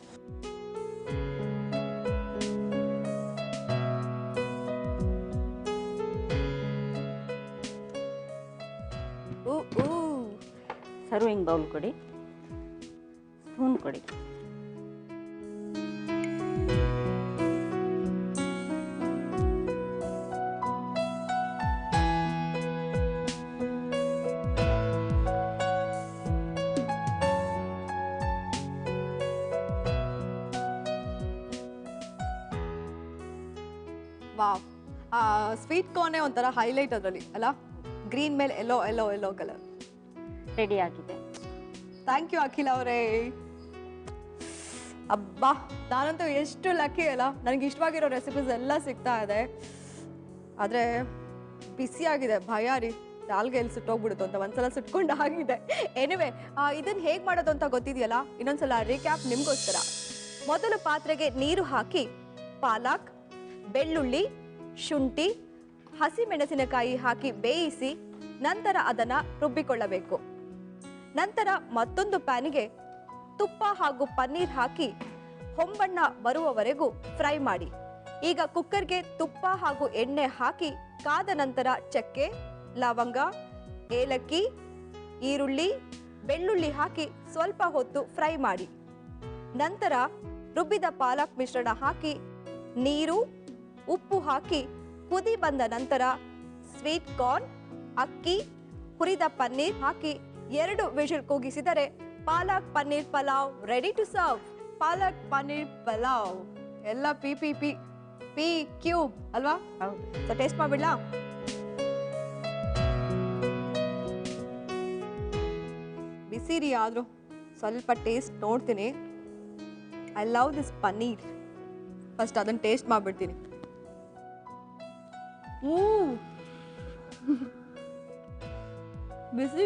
ಸರ್ವಿಂಗ್ ಬೌಲ್ ಕೊಡಿ, ಸ್ಪೂನ್ ಕೊಡಿ. ವಾವ್, ಸ್ವೀಟ್ ಕಾರ್ನೇ ಒಂಥರ ಹೈಲೈಟ್ ಅದರಲ್ಲಿ ಅಲ್ಲ? ಗ್ರೀನ್ ಮೇಲೆ ಎಲ್ಲೋ ಕಲರ್. ರೆಡಿ ಆಗಿದೆ. ಥ್ಯಾಂಕ್ ಯು ಅಖಿಲ ಅವರೇ. ಅಬ್ಬಾ, ನಾನಂತೂ ಎಷ್ಟು ಲಕ್ಕಿ ಅಲ್ಲ, ನನಗೆ ಇಷ್ಟವಾಗಿರೋ ರೆಸಿಪೀಸ್ ಎಲ್ಲ ಸಿಗ್ತಾ ಇದೆ. ಆದರೆ ಬಿಸಿಯಾಗಿದೆ, ಭಯ ರೀ ನಾಲ್ಗೆ ಎಲ್ಲಿ ಸುಟ್ಟೋಗ್ಬಿಡುತ್ತೋ ಅಂತ. ಒಂದ್ಸಲ ಸುಟ್ಕೊಂಡು ಆಗಿದೆ. ಎನಿವೆ, ಇದನ್ನು ಹೇಗೆ ಮಾಡೋದು ಅಂತ ಗೊತ್ತಿದೆಯಲ್ಲ, ಇನ್ನೊಂದ್ಸಲ ರೀಕ್ಯಾಪ್ ನಿಮಗೋಸ್ಕರ. ಮೊದಲು ಪಾತ್ರೆಗೆ ನೀರು ಹಾಕಿ ಪಾಲಕ್, ಬೆಳ್ಳುಳ್ಳಿ, ಶುಂಠಿ, ಹಸಿಮೆಣಸಿನಕಾಯಿ ಹಾಕಿ ಬೇಯಿಸಿ ನಂತರ ಅದನ್ನು ರುಬ್ಬಿಕೊಳ್ಳಬೇಕು. ನಂತರ ಮತ್ತೊಂದು ಪ್ಯಾನಿಗೆ ತುಪ್ಪ ಹಾಗೂ ಪನ್ನೀರ್ ಹಾಕಿ ಹೊಂಬಣ್ಣ ಬರುವವರೆಗೂ ಫ್ರೈ ಮಾಡಿ. ಈಗ ಕುಕ್ಕರ್ಗೆ ತುಪ್ಪ ಹಾಗೂ ಎಣ್ಣೆ ಹಾಕಿ ಕಾದ ನಂತರ ಚಕ್ಕೆ, ಲವಂಗ, ಏಲಕ್ಕಿ, ಈರುಳ್ಳಿ, ಬೆಳ್ಳುಳ್ಳಿ ಹಾಕಿ ಸ್ವಲ್ಪ ಹೊತ್ತು ಫ್ರೈ ಮಾಡಿ. ನಂತರ ರುಬ್ಬಿದ ಪಾಲಕ್ ಮಿಶ್ರಣ ಹಾಕಿ ನೀರು, ಉಪ್ಪು ಹಾಕಿ ಕುದಿ ಬಂದ ನಂತರ ಸ್ವೀಟ್ ಕಾರ್ನ್, ಅಕ್ಕಿ, ಹುರಿದ ಪನ್ನೀರ್ ಹಾಕಿ 2 ವಿಷಲ್ ಕೂಗಿಸಿದರೆ palak paneer pulao ready to serve. Palak paneer pulao ಎಲ್ಲ ಪಿ ಕ್ಯೂಬ್ ಅಲ್ವಾ? ಹೌದು. So taste ಮಾಡ್ಬಿಡ್ಲಾ? ಬಿಸಿರಿ ಆದ್ರೂ ಸ್ವಲ್ಪ ಟೇಸ್ಟ್ ನೋಡ್ತೀನಿ. I love this paneer. First ಅದನ್ನ ಟೇಸ್ಟ್ ಮಾಡ್ಬಿಡ್ತೀನಿ. ಬಿಸಿ.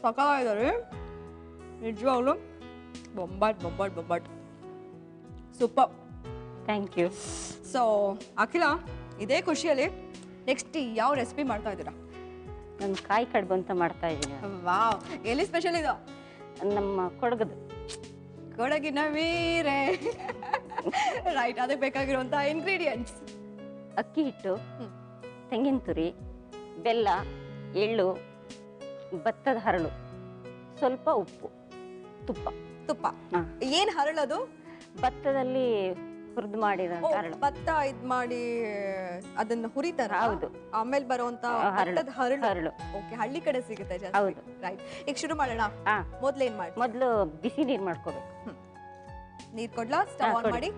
ಸಕಾಲಾಗಿದ್ದಾರೆ ನಿಜವಾಗ್ಲು. ಬೊಂಬಾಟ್ super. Thank you. So Akhila, ಇದೇ ಖುಷಿಯಲ್ಲಿ ನೆಕ್ಸ್ಟ್ ಯಾವ ರೆಸಿಪಿ ಮಾಡ್ತಾ ಇದ್ದೀರಾ? ನಾನು ಕಾಯಿ ಕಡುಬು ಅಂತ ಮಾಡ್ತಾ ಇದ್ದೀನಿ. ವಾವ್, ಎಲ್ಲಿ ಸ್ಪೆಷಲ್ ಇದು? ನಮ್ಮ ಕೊಡಗದು. ಕೊಡಗಿನ ವೀರೆ. ರೈಟ್, ಅದಕ್ಕೆ ಬೇಕಾಗಿರುವಂಥ ಇಂಗ್ರೀಡಿಯೆಂಟ್ಸ್: ಅಕ್ಕಿ ಹಿಟ್ಟು, ತೆಂಗಿನ ತುರಿ, ಬೆಲ್ಲ, ಎಳ್ಳು, ಭತ್ತದ ಹರಳು, ಸ್ವಲ್ಪ ಉಪ್ಪು, ತುಪ್ಪ. ಏನ್ ಹರಳದು? ಭತ್ತದಲ್ಲಿ ಹುರಿದು ಮಾಡಿರೋ ಹರಳು. ಭತ್ತ ಇದ್ ಮಾಡಿ ಅದನ್ನ ಹುರಿತಾರ? ಹೌದು. ಆಮೇಲೆ ಬರುವಂತ ಭತ್ತದ ಹರಳು. ಓಕೆ, ಹಳ್ಳಿ ಕಡೆ ಸಿಗುತ್ತೆ ಜಾಸ್ತಿ. ಹೌದು. ರೈಟ್, ಈಗ ಶುರು ಮಾಡೋಣ. ಮೊದ್ಲು ಏನ್ ಮಾಡಿ? ಮೊದ್ಲು ಬಿಸಿ ನೀರು ಮಾಡ್ಕೋಬೇಕು. ನೀರ್ ಕೊಡ್ಲಾ? ಸ್ಟವ್ ಆನ್ ಮಾಡಿ.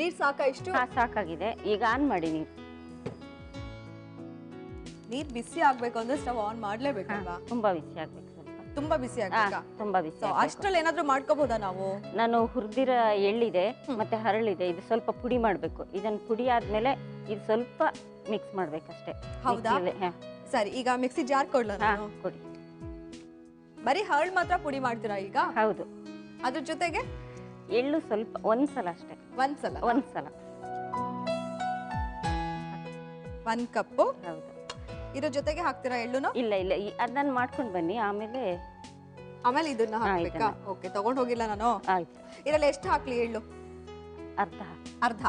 ನೀರ್ ಸಾಕಾ? ಇಷ್ಟು ಸಾಕಾಗಿದೆ. ಈಗ ಆನ್ ಮಾಡಿ. ನೀರ್ ಬಿಸಿ ಆಗ್ಬೇಕು ಅಂದ್ರೆ ಸ್ಟವ್ ಆನ್ ಮಾಡ್ಲೇಬೇಕಲ್ವಾ? ತುಂಬಾ ಬಿಸಿ ಆಗ್ಬೇಕು. ತುಂಬಾ ಬಿಸಿ ಆಗ್ಬೇಕಾ? ತುಂಬಾ ಬಿಸಿ. ಅಷ್ಟ್ರಲ್ಲಿ ಏನಾದ್ರೂ ಮಾಡ್ಕೋಬಹುದಾ ನಾವು? ನಾನು ಹುರಿದಿರೋ ಎಳ್ಳಿದೆ ಮತ್ತೆ ಹರಳಿದೆ, ಇದು ಸ್ವಲ್ಪ ಪುಡಿ ಮಾಡ್ಬೇಕು. ಇದನ್ನ ಪುಡಿ ಆದ್ಮೇಲೆ ಇದು ಸ್ವಲ್ಪ ಮಿಕ್ಸ್ ಮಾಡ್ಬೇಕಷ್ಟೇ. ಹೌದಾ? ಸರಿ, ಈಗ ಮಿಕ್ಸಿ ಜಾರ್ ಕೊಡ್ಲಾ? ಕೊಡಿ. ಬರೀ ಹರಳು ಮಾತ್ರ ಪುಡಿ ಮಾಡ್ತೀರಾ ಈಗ? ಹೌದು. ಅದ್ರ ಜೊತೆಗೆ ಎಳ್ಳು ಸ್ವಲ್ಪ, ಒಂದ್ಸಲ ಅಷ್ಟೇ. ಒಂದ್ಸಲ 1 ಕಪ್ಪು. ಹೌದು. ಇದ್ರ ಜೊತೆಗೆ ಹಾಕ್ತೀರಾ ಎಳ್ಳುನ? ಇಲ್ಲ, ಅದನ್ನ ಮಾಡ್ಕೊಂಡು ಬನ್ನಿ, ಆಮೇಲೆ ಇದನ್ನ ಹಾಕ್ಬೇಕಾ? ಓಕೆ, ತಗೊಂಡ್ ಹೋಗಿಲ್ಲ ನಾನು. ಆಯ್ತು. ಇದರಲ್ಲಿ ಎಷ್ಟು ಹಾಕ್ಲಿ ಎಳ್ಳು? ಅರ್ಧ.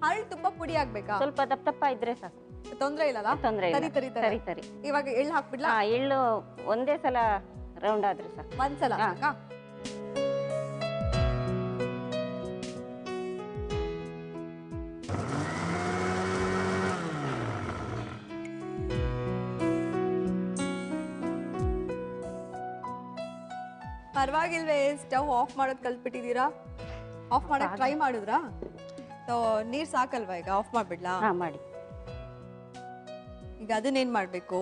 ಹರಳು ತುಂಬಾ ಪುಡಿ ಆಗ್ಬೇಕಾ? ಸ್ವಲ್ಪ ದಪ್ಪ ಇದ್ರೆ ಸಾಕು. ತೊಂದ್ರೆ ಇಲ್ಲಲ್ಲ? ತೊಂದ್ರೆ ಇಲ್ಲ. ತರಿ. ಇವಾಗ ಎಳ್ಳು ಹಾಕ್ಬಿಡ್ಲಾ? ಎಳ್ಳು ಒಂದೇ ಸಲ ರೌಂಡ್ ಆದ್ರೆ ಸಾಕು. ಒಂದ್ಸಲ ಸಾಕಾ? ಪರವಾಗಿಲ್ವೇ, ಸ್ಟವ್ ಆಫ್ ಮಾಡೋದು ಕಲ್ತ್ಬಿಟ್ಟಿದ್ದೀರಾ? ಆಫ್ ಮಾಡಕ್ ಟ್ರೈ ಮಾಡಿದ್ರಾ? ಸೊ ನೀರ್ ಸಾಕಲ್ವಾ ಈಗ? ಆಫ್ ಮಾಡ್ಬಿಡ್ಲಾ? ಹಾ ಮಾಡಿ. ಈಗ ಅದನ್ನೇನ್ ಮಾಡ್ಬೇಕು?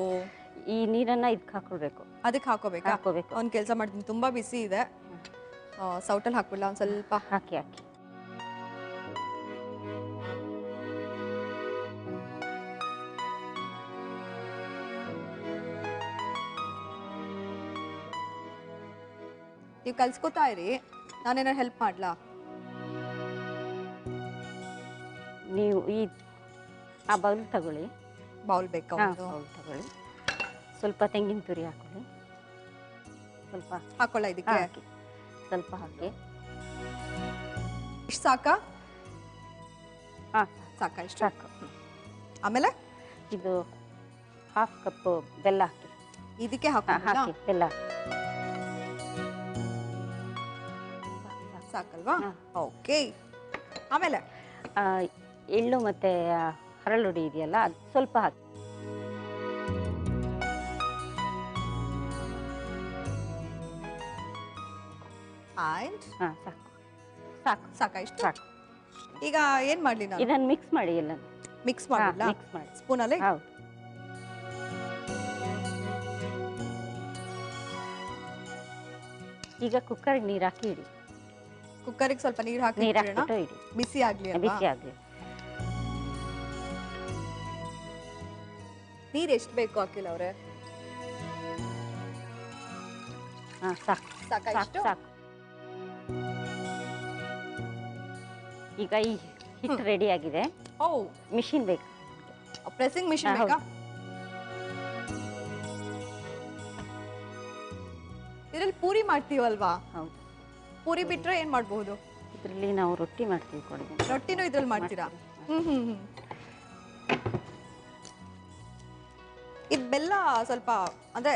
ಈ ನೀರನ್ನ ಇದಕ್ಕೆ ಹಾಕೊಳ್ಬೇಕು. ಅದಕ್ಕೆ ಹಾಕೋಬೇಕಾ? ಹಾಕೋಬೇಕು. ಒಂದ್ ಕೆಲಸ ಮಾಡ್ತೀನಿ, ತುಂಬಾ ಬಿಸಿ ಇದೆ. ಸೌಟಲ್ಲಿ ಹಾಕ್ಬಿಡ್ಲಾ ಒಂದ್ ಸ್ವಲ್ಪ? ಹಾಕಿ ಹಾಕಿ. ನೀವು ಕಲ್ಸ್ಕೊತಾ ಇರಿ, ನಾನೇನಾರು ಹೆಲ್ಪ್ ಮಾಡ್ಲಾ? ನೀವು ಆ ಬೌಲ್ ತಗೊಳ್ಳಿ. ಬೌಲ್ ಬೇಕಾ? ಬೌಲ್ ತಗೊಳ್ಳಿ. ಸ್ವಲ್ಪ ತೆಂಗಿನ ತುರಿ ಹಾಕೊಳ್ಳಿ. ಸ್ವಲ್ಪ ಹಾಕೊಳ್ಳ ಇದಕ್ಕೆ? ಹಾಕಿ, ಸ್ವಲ್ಪ ಹಾಕಿ. ಇಷ್ಟು ಸಾಕಾ? ಹಾಂ ಸಾಕಾ? ಇಷ್ಟು ಸಾಕು. ಆಮೇಲೆ ಇದು ಹಾಫ್ ಕಪ್ ಬೆಲ್ಲ ಹಾಕಿ. ಇದಕ್ಕೆ ಹಾಕಿ ಬೆಲ್ಲ ಸಾಕಲ್ವಾ? ಓಕೆ. ಆಮೇಲೆ ಎಳ್ಳು ಮತ್ತೆ ಹರಳುಡಿ ಇದೆಯಲ್ಲ, ಅದು ಸ್ವಲ್ಪ ಹಾಕಿ. ಸಾಕು ಸಾಕು ಸಾಕಾ? ಇಷ್ಟು ಸಾಕು. ಈಗ ಏನ್ ಮಾಡ್ಲಿ ನಾನು? ಇದನ್ನ ಮಿಕ್ಸ್ ಮಾಡಿ. ಎಲ್ಲ ಮಿಕ್ಸ್ ಮಾಡಿಲ್ಲ? ಮಿಕ್ಸ್ ಮಾಡಿ ಸ್ಪೂನಲ್ಲಿ? ಹೌದು. ಈಗ ಕುಕ್ಕರ್ಗೆ ನೀರು ಹಾಕಿ ಇಡಿ. ಕುಕ್ಕರಿಗೆ ಸ್ವಲ್ಪ ನೀರು ಹಾಕಿ ನೀರು ಹಾಕ್ಬಿಟ್ಟು ಇಡಿ. ಬಿಸಿ ಆಗ್ಲಿ ಅಲ್ವಾ? ಬಿಸಿ ಆಗಲಿ. ನೀರು ಎಷ್ಟು ಬೇಕು ಅಖಿಲ್ ಅವ್ರೆ? ಸಾಕು ಸಾಕಾ? ಸಾಕು ಇಷ್ಟು ಸಾಕು. ಈಗ ಈ ಹಿಟ್ಟು ರೆಡಿ ಆಗಿದೆ. ಓ, ಮಿಷಿನ್ ಬೇಕು. ಪ್ರೆಸ್ಸಿಂಗ್ ಮಿಷಿನ್ ಬೇಕಾ? ಇದ್ರಲ್ಲಿ ಪೂರಿ ಮಾಡ್ತೀವಲ್ವಾ? ಹೌದು. ಪೂರಿ ಬಿಟ್ರೆ ಏನ್ ಮಾಡಬಹುದು? ಇದರಲ್ಲಿ ನಾವು ರೊಟ್ಟಿ ಮಾಡ್ತೀವಿ. ಕೊಡಿ. ರೊಟ್ಟಿನೂ ಇದ್ರಲ್ಲಿ ಮಾಡ್ತೀರಾ? ಇದು ಬೆಲ್ಲ ಸ್ವಲ್ಪ ಅಂದ್ರೆ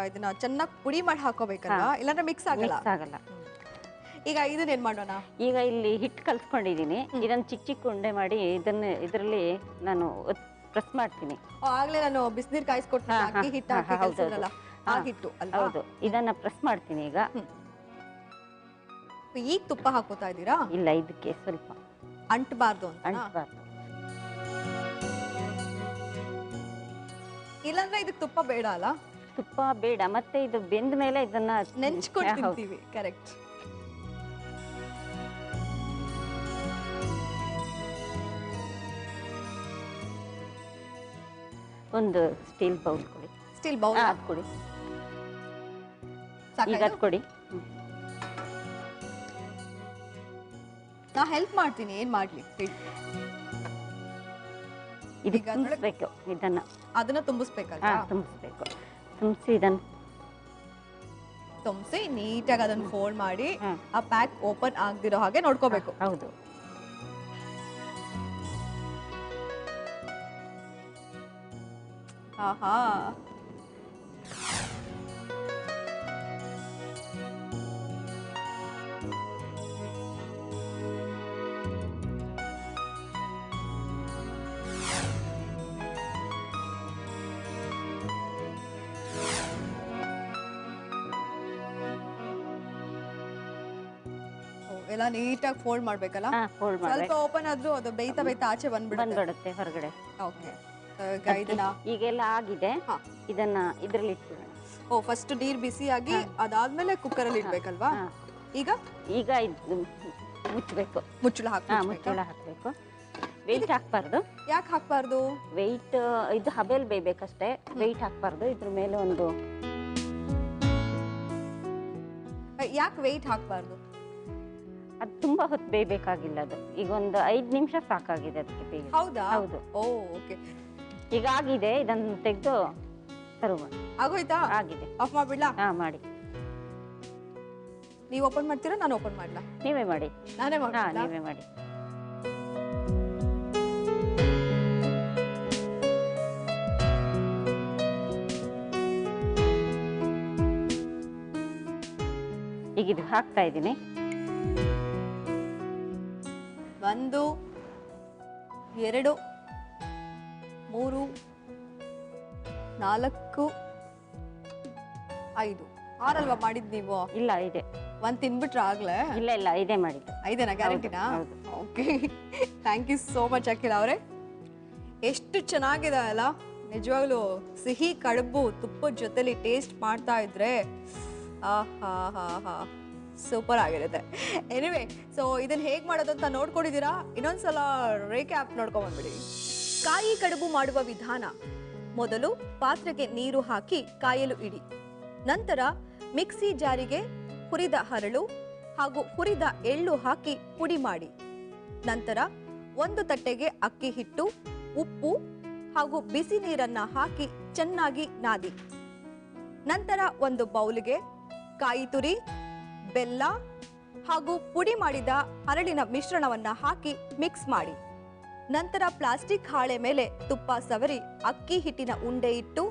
ಇದನ್ನ ಚೆನ್ನಾಗಿ ಪುಡಿ ಮಾಡಿ ಹಾಕೋಬೇಕಲ್ಲ, ಇಲ್ಲಾಂದ್ರೆ ಮಿಕ್ಸ್ ಆಗಲ್ಲ? ಮಿಕ್ಸ್ ಆಗಲ್ಲ. ಈಗ ಇದನ್ನ ಏನ್ ಮಾಡೋಣ? ಈಗ ಇಲ್ಲಿ ಹಿಟ್ಟು ಕಲ್ಸ್ಕೊಂಡಿದ್ದೀನಿ. ಇದನ್ನ ಚಿಕ್ಕ ಚಿಕ್ಕ ಉಂಡೆ ಮಾಡಿ ಇದರಲ್ಲಿ ನಾನು ಪ್ರೆಸ್ ಮಾಡ್ತೀನಿ. ಆಗ್ಲೇ ನಾನು ಬಿಸಿನೀರು ಕಾಯಿಸ್ಕೊಟ್ಟು ಅಕ್ಕಿ ಹಿಟ್ಟು ಹಾಕಿ ಕಲ್ಸಿದ್ರಲ್ಲ, ಆ ಹಿಟ್ಟು ಅಲ್ವಾ? ಹೌದು. ಇದನ್ನ ಪ್ರೆಸ್ ಮಾಡ್ತೀನಿ ಈಗ. ಈಗ ತುಪ್ಪ ಹಾಕೋತಾ ಇದ್ದೀರಾ? ಇಲ್ಲ, ಇದಕ್ಕೆ ಸ್ವಲ್ಪ ಅಂಟಬಾರ್ದು ಅಂತ. ಅಂಟಬಾರ್ದು. ಇಲ್ಲಾಂದ್ರೆ ಇದಕ್ಕೆ ತುಪ್ಪ ಬೇಡ ಅಲ್ಲ? ತುಪ್ಪ ಬೇಡ. ಮತ್ತೆ ಇದು ಬೆಂದ ಮೇಲೆ ಇದನ್ನ ನೆಂಚ್ಕೊಂಡು ತಿಂತೀವಿ. ಕರೆಕ್ಟ್. ಒಂದು ಸ್ಟೀಲ್ ಬೌಲ್ ಕೊಡಿ. ಸ್ಟೀಲ್ ಬೌಲ್ ಅದು ಕೊಡಿ. ಈಗ ಅದು ಕೊಡಿ. ನಾ ಹೆಲ್ಪ್ ಮಾಡ್ತೀನಿ. ಏನ್ ಮಾಡ್ಲಿ ಹೇಳಿ? ಇದಕ್ಕೆ ತುಂಬಿಸ್ಬೇಕು. ಇದನ್ನ ಅದನ್ನ ತುಂಬಿಸ್ಬೇಕಲ್ಲ? ತುಂಬಿಸ್ಬೇಕು. ತುಂಬಿಸಿ ಇದನ್ನ ತುಂಬಿಸಿ ನೀಟಾಗಿ ಅದನ್ನ ಫೋಲ್ಡ್ ಮಾಡಿ ಆ ಪ್ಯಾಕ್ ಓಪನ್ ಆಗದಿರೋ ಹಾಗೆ ನೋಡ್ಕೋಬೇಕು. ಹೌದು. ಆಹಾ, ಎಲ್ಲ ನೀಟಾಗಿ ಫೋಲ್ಡ್ ಮಾಡ್ಬೇಕಲ್ಲ? ಫೋಲ್ಡ್ ಸ್ವಲ್ಪ ಮಾಡ್ಬೇಕು. ಓಪನ್ ಆದ್ರೂ ಅದು ಬೇಯ್ತಾ ಬೇಯ್ತಾ ಆಚೆ ಬಂದ್ಬಿಡುತ್ತೆ ಹೊರಗಡೆ. ಓಕೆ. ಈಗೆಲ್ಲ ಆಗಿದೆ. ಇದನ್ನ ಇದ್ರಲ್ಲಿ ಇಟ್ಬಿಡೋಣ. ಓ, ಫಸ್ಟ್ ನೀರ್ ಬಿಸಿ ಆಗಿ ಅದಾದ್ಮೇಲೆ ಕುಕ್ಕರ್ ಅಲ್ಲಿ ಇಡ್ಬೇಕಲ್ವಾ? ಈಗ ಈಗ ಮುಚ್ಚಬೇಕು. ಮುಚ್ಚಳ ಹಾಕಿ. ಮುಚ್ಚಳ ಹಾಕ್ಬೇಕು. ವೆಯ್ಟ್ ಹಾಕ್ಬಾರ್ದು. ಯಾಕೆ ಹಾಕ್ಬಾರ್ದು? ವೆಯ್ಟ್ ಇದು ಹಬೆಲ್ ಬೇಯ್ಬೇಕಷ್ಟೇ. ವೆಯ್ಟ್ ಹಾಕ್ಬಾರ್ದು. ಇದ್ರ ಮೇಲೆ ಒಂದು ಯಾಕೆ ವೆಯ್ಟ್ ಹಾಕ್ಬಾರ್ದು? ಅದು ತುಂಬಾ ಹೊತ್ತು ಬೇಯ್ಬೇಕಾಗಿಲ್ಲ. ಅದು ಈಗ ಒಂದು 5 ನಿಮಿಷ ಸಾಕಾಗಿದೆ ಅದಕ್ಕೆ ಬೇಗ. ಹೌದಾ? ಹೌದು. ಓ, ಓಕೆ. ಈಗ ಆಗಿದೆ. ಇದನ್ನು ತೆಗೆದು ಸರ್ವ್ ಮಾಡಿ. ಆಗೋಯ್ತಾ? ಆಗಿದೆ. ಆಫ್ ಮಾಡ್ಬಿಡ್ಲಾ? ಮಾಡಿ. ನೀವು ಓಪನ್ ಮಾಡ್ತೀರಾ, ನಾನು ಓಪನ್ ಮಾಡ್ಲಾ? ನೀವೇ ಮಾಡಿ. ನಾನೇ ಮಾಡ್ಲಾ? ನೀವೇ ಮಾಡಿ. ಈಗ ಇದು ಹಾಕ್ತಾ ಇದ್ದೀನಿ. 1 2 3 4 5 ಆರಲ್ವಾ ಮಾಡಿದ್ ನೀವು? ಇಲ್ಲ ಇದೆ. ಒಂದ್ ತಿನ್ಬಿಟ್ರ ಆಗ್ಲೇ? ಇಲ್ಲ ಇಲ್ಲ ಇದೇ ಮಾಡಿದ್ದು. ಐದೇನಾ ಗ್ಯಾರಂಟಿನಾ? ಹೌದು. Okay, thank you so much Akhil ಅವರೇ. ಎಷ್ಟು ಚೆನ್ನಾಗಿದೆ ಅಲ್ಲ, ನಿಜವಾಗ್ಲೂ ಸಿಹಿ ಕಡುಬು ತುಪ್ಪದ ಜೊತೆಲಿ ಟೇಸ್ಟ್ ಮಾಡ್ತಾ ಇದ್ರೆ ಹಾ ಸೂಪರ್ ಆಗಿರುತ್ತೆ. ಎನಿವೆ, ಸೊ ಇದನ್ನ ಹೇಗ್ ಮಾಡೋದು ಅಂತ ನೋಡ್ಕೊಂಡಿದ್ದೀರಾ? ಇನ್ನೊಂದ್ಸಲ ರೇಕ್ಯಾಪ್ ನೋಡ್ಕೊಂಡ್ ಬಂದ್ಬಿಡಿ. ಕಾಯಿ ಕಡುಬು ಮಾಡುವ ವಿಧಾನ: ಮೊದಲು ಪಾತ್ರೆಗೆ ನೀರು ಹಾಕಿ ಕಾಯಲು ಇಡಿ. ನಂತರ ಮಿಕ್ಸಿ ಜಾರಿಗೆ ಹುರಿದ ಹರಳು ಹಾಗೂ ಹುರಿದ ಎಳ್ಳು ಹಾಕಿ ಪುಡಿ ಮಾಡಿ. ನಂತರ ಒಂದು ತಟ್ಟೆಗೆ ಅಕ್ಕಿ ಹಿಟ್ಟು, ಉಪ್ಪು ಹಾಗೂ ಬಿಸಿ ನೀರನ್ನ ಹಾಕಿ ಚೆನ್ನಾಗಿ ನಾದಿ. ನಂತರ ಒಂದು ಬೌಲ್ಗೆ ಕಾಯಿ ತುರಿ, ಬೆಲ್ಲ ಹಾಗೂ ಪುಡಿ ಮಾಡಿದ ಹರಳಿನ ಮಿಶ್ರಣವನ್ನ ಹಾಕಿ ಮಿಕ್ಸ್ ಮಾಡಿ. ನಂತರ ಪ್ಲಾಸ್ಟಿಕ್ ಹಾಳೆ ಮೇಲೆ ತುಪ್ಪ ಸವರಿ ಅಕ್ಕಿ ಹಿಟ್ಟಿನ ಉಂಡೆ ಇಟ್ಟು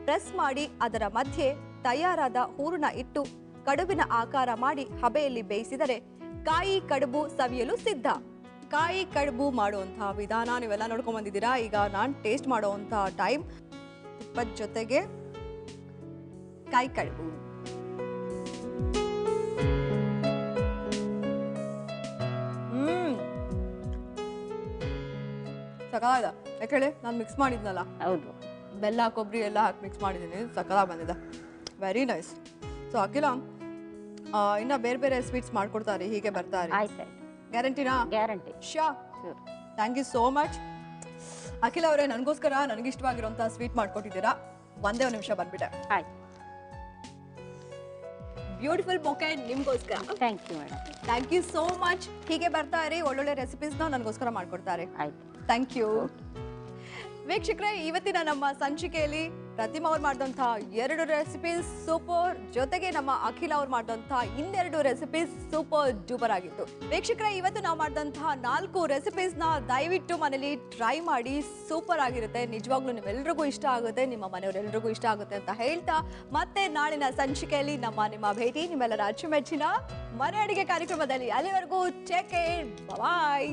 ಪ್ರೆಸ್ ಮಾಡಿ ಅದರ ಮಧ್ಯೆ ತಯಾರಾದ ಹೂರಣ ಇಟ್ಟು ಕಡುಬಿನ ಆಕಾರ ಮಾಡಿ ಹಬೆಯಲ್ಲಿ ಬೇಯಿಸಿದರೆ ಕಾಯಿ ಕಡುಬು ಸವಿಯಲು ಸಿದ್ಧ. ಕಾಯಿ ಕಡುಬು ಮಾಡುವಂತಹ ವಿಧಾನ ನೀವೆಲ್ಲ ನೋಡ್ಕೊಂಡ್ ಬಂದಿದ್ದೀರಾ. ಈಗ ನಾನು ಟೇಸ್ಟ್ ಮಾಡುವಂತಹ ಟೈಮ್. ತುಪ್ಪದ ಜೊತೆಗೆ ಕಾಯಿ ಕಡುಬು. ಸಕಾಲ ಯಾಕೇಳಿ ನಾನು ಮಿಕ್ಸ್ ಮಾಡಿದ್ನಲ್ಲ, ಹೌದು. ಬೆಲ್ಲ ಕೊಬ್ಬರಿ ಎಲ್ಲ ಹಾಕಿ ಮಿಕ್ಸ್ ಮಾಡಿದ್ದೀನಿ, ಸಕಾಲ ಬಂದಿದೆ. Very nice. ಸೊ ಅಖಿಲ, ಇನ್ನ ಬೇರೆ ಬೇರೆ ಸ್ವೀಟ್ಸ್ ಮಾಡ್ಕೊಡ್ತಾರೆ, ಹೀಗೆ ಬರ್ತಾರೆ. ಆಯ್ತಾಯ್ತು. ಗ್ಯಾರಂಟಿನಾ? ಗ್ಯಾರಂಟಿ. ಶಾ. Thank you so much Akhila ಅವರೇ. ನನಗೋಸ್ಕರ ನನಗಿಷ್ಟವಾಗಿರುವಂತಹ ಸ್ವೀಟ್ ಮಾಡ್ಕೊಟ್ಟಿದ್ದೀರಾ. ಒಂದೇ ಒಂದು ನಿಮಿಷ ಬಂದ್ಬಿಟ್ಟೆ. ಆಯ್ತು. ಬ್ಯೂಟಿಫುಲ್ ಮೊಕೆ ನಿಮ್ಗೋಸ್ಕರ. Thank you madam. Thank you so much. ಹೀಗೆ ಬರ್ತಾ ಇರಿ, ಒಳ್ಳೊಳ್ಳೆ ರೆಸಿಪೀಸ್ನ ನನಗೋಸ್ಕರ ಮಾಡ್ಕೊಡ್ತಾರೆ. ಆಯ್ತು. Thank you. ವೀಕ್ಷಕರೇ, ಇವತ್ತಿನ ನಮ್ಮ ಸಂಚಿಕೆಯಲ್ಲಿ ಪ್ರತಿಮಾ ಅವ್ರು ಮಾಡಿದಂತಹ 2 ರೆಸಿಪೀಸ್ ಸೂಪರ್, ಜೊತೆಗೆ ನಮ್ಮ ಅಖಿಲ ಅವ್ರು ಮಾಡಿದಂತಹ 2 ರೆಸಿಪೀಸ್ ಸೂಪರ್ ಡೂಪರ್ ಆಗಿತ್ತು. ವೀಕ್ಷಕರೇ, ಇವತ್ತು ನಾವು ಮಾಡಿದಂತಹ 4 ರೆಸಿಪೀಸ್ನ ದಯವಿಟ್ಟು ಮನೇಲಿ ಟ್ರೈ ಮಾಡಿ, ಸೂಪರ್ ಆಗಿರುತ್ತೆ. ನಿಜವಾಗ್ಲೂ ನಿಮ್ಮೆಲ್ರಿಗೂ ಇಷ್ಟ ಆಗುತ್ತೆ, ನಿಮ್ಮ ಮನೆಯವರೆಲ್ರಿಗೂ ಇಷ್ಟ ಆಗುತ್ತೆ ಅಂತ ಹೇಳ್ತಾ, ಮತ್ತೆ ನಾಳಿನ ಸಂಚಿಕೆಯಲ್ಲಿ ನಿಮ್ಮ ಭೇಟಿ ನಿಮ್ಮೆಲ್ಲರ ಅಚ್ಚುಮೆಚ್ಚಿನ ಮನೆ ಅಡಿಗೆ ಕಾರ್ಯಕ್ರಮದಲ್ಲಿ. ಅಲ್ಲಿವರೆಗೂ ಟೇಕ್ ಕೇರ್, ಬಾಯ್.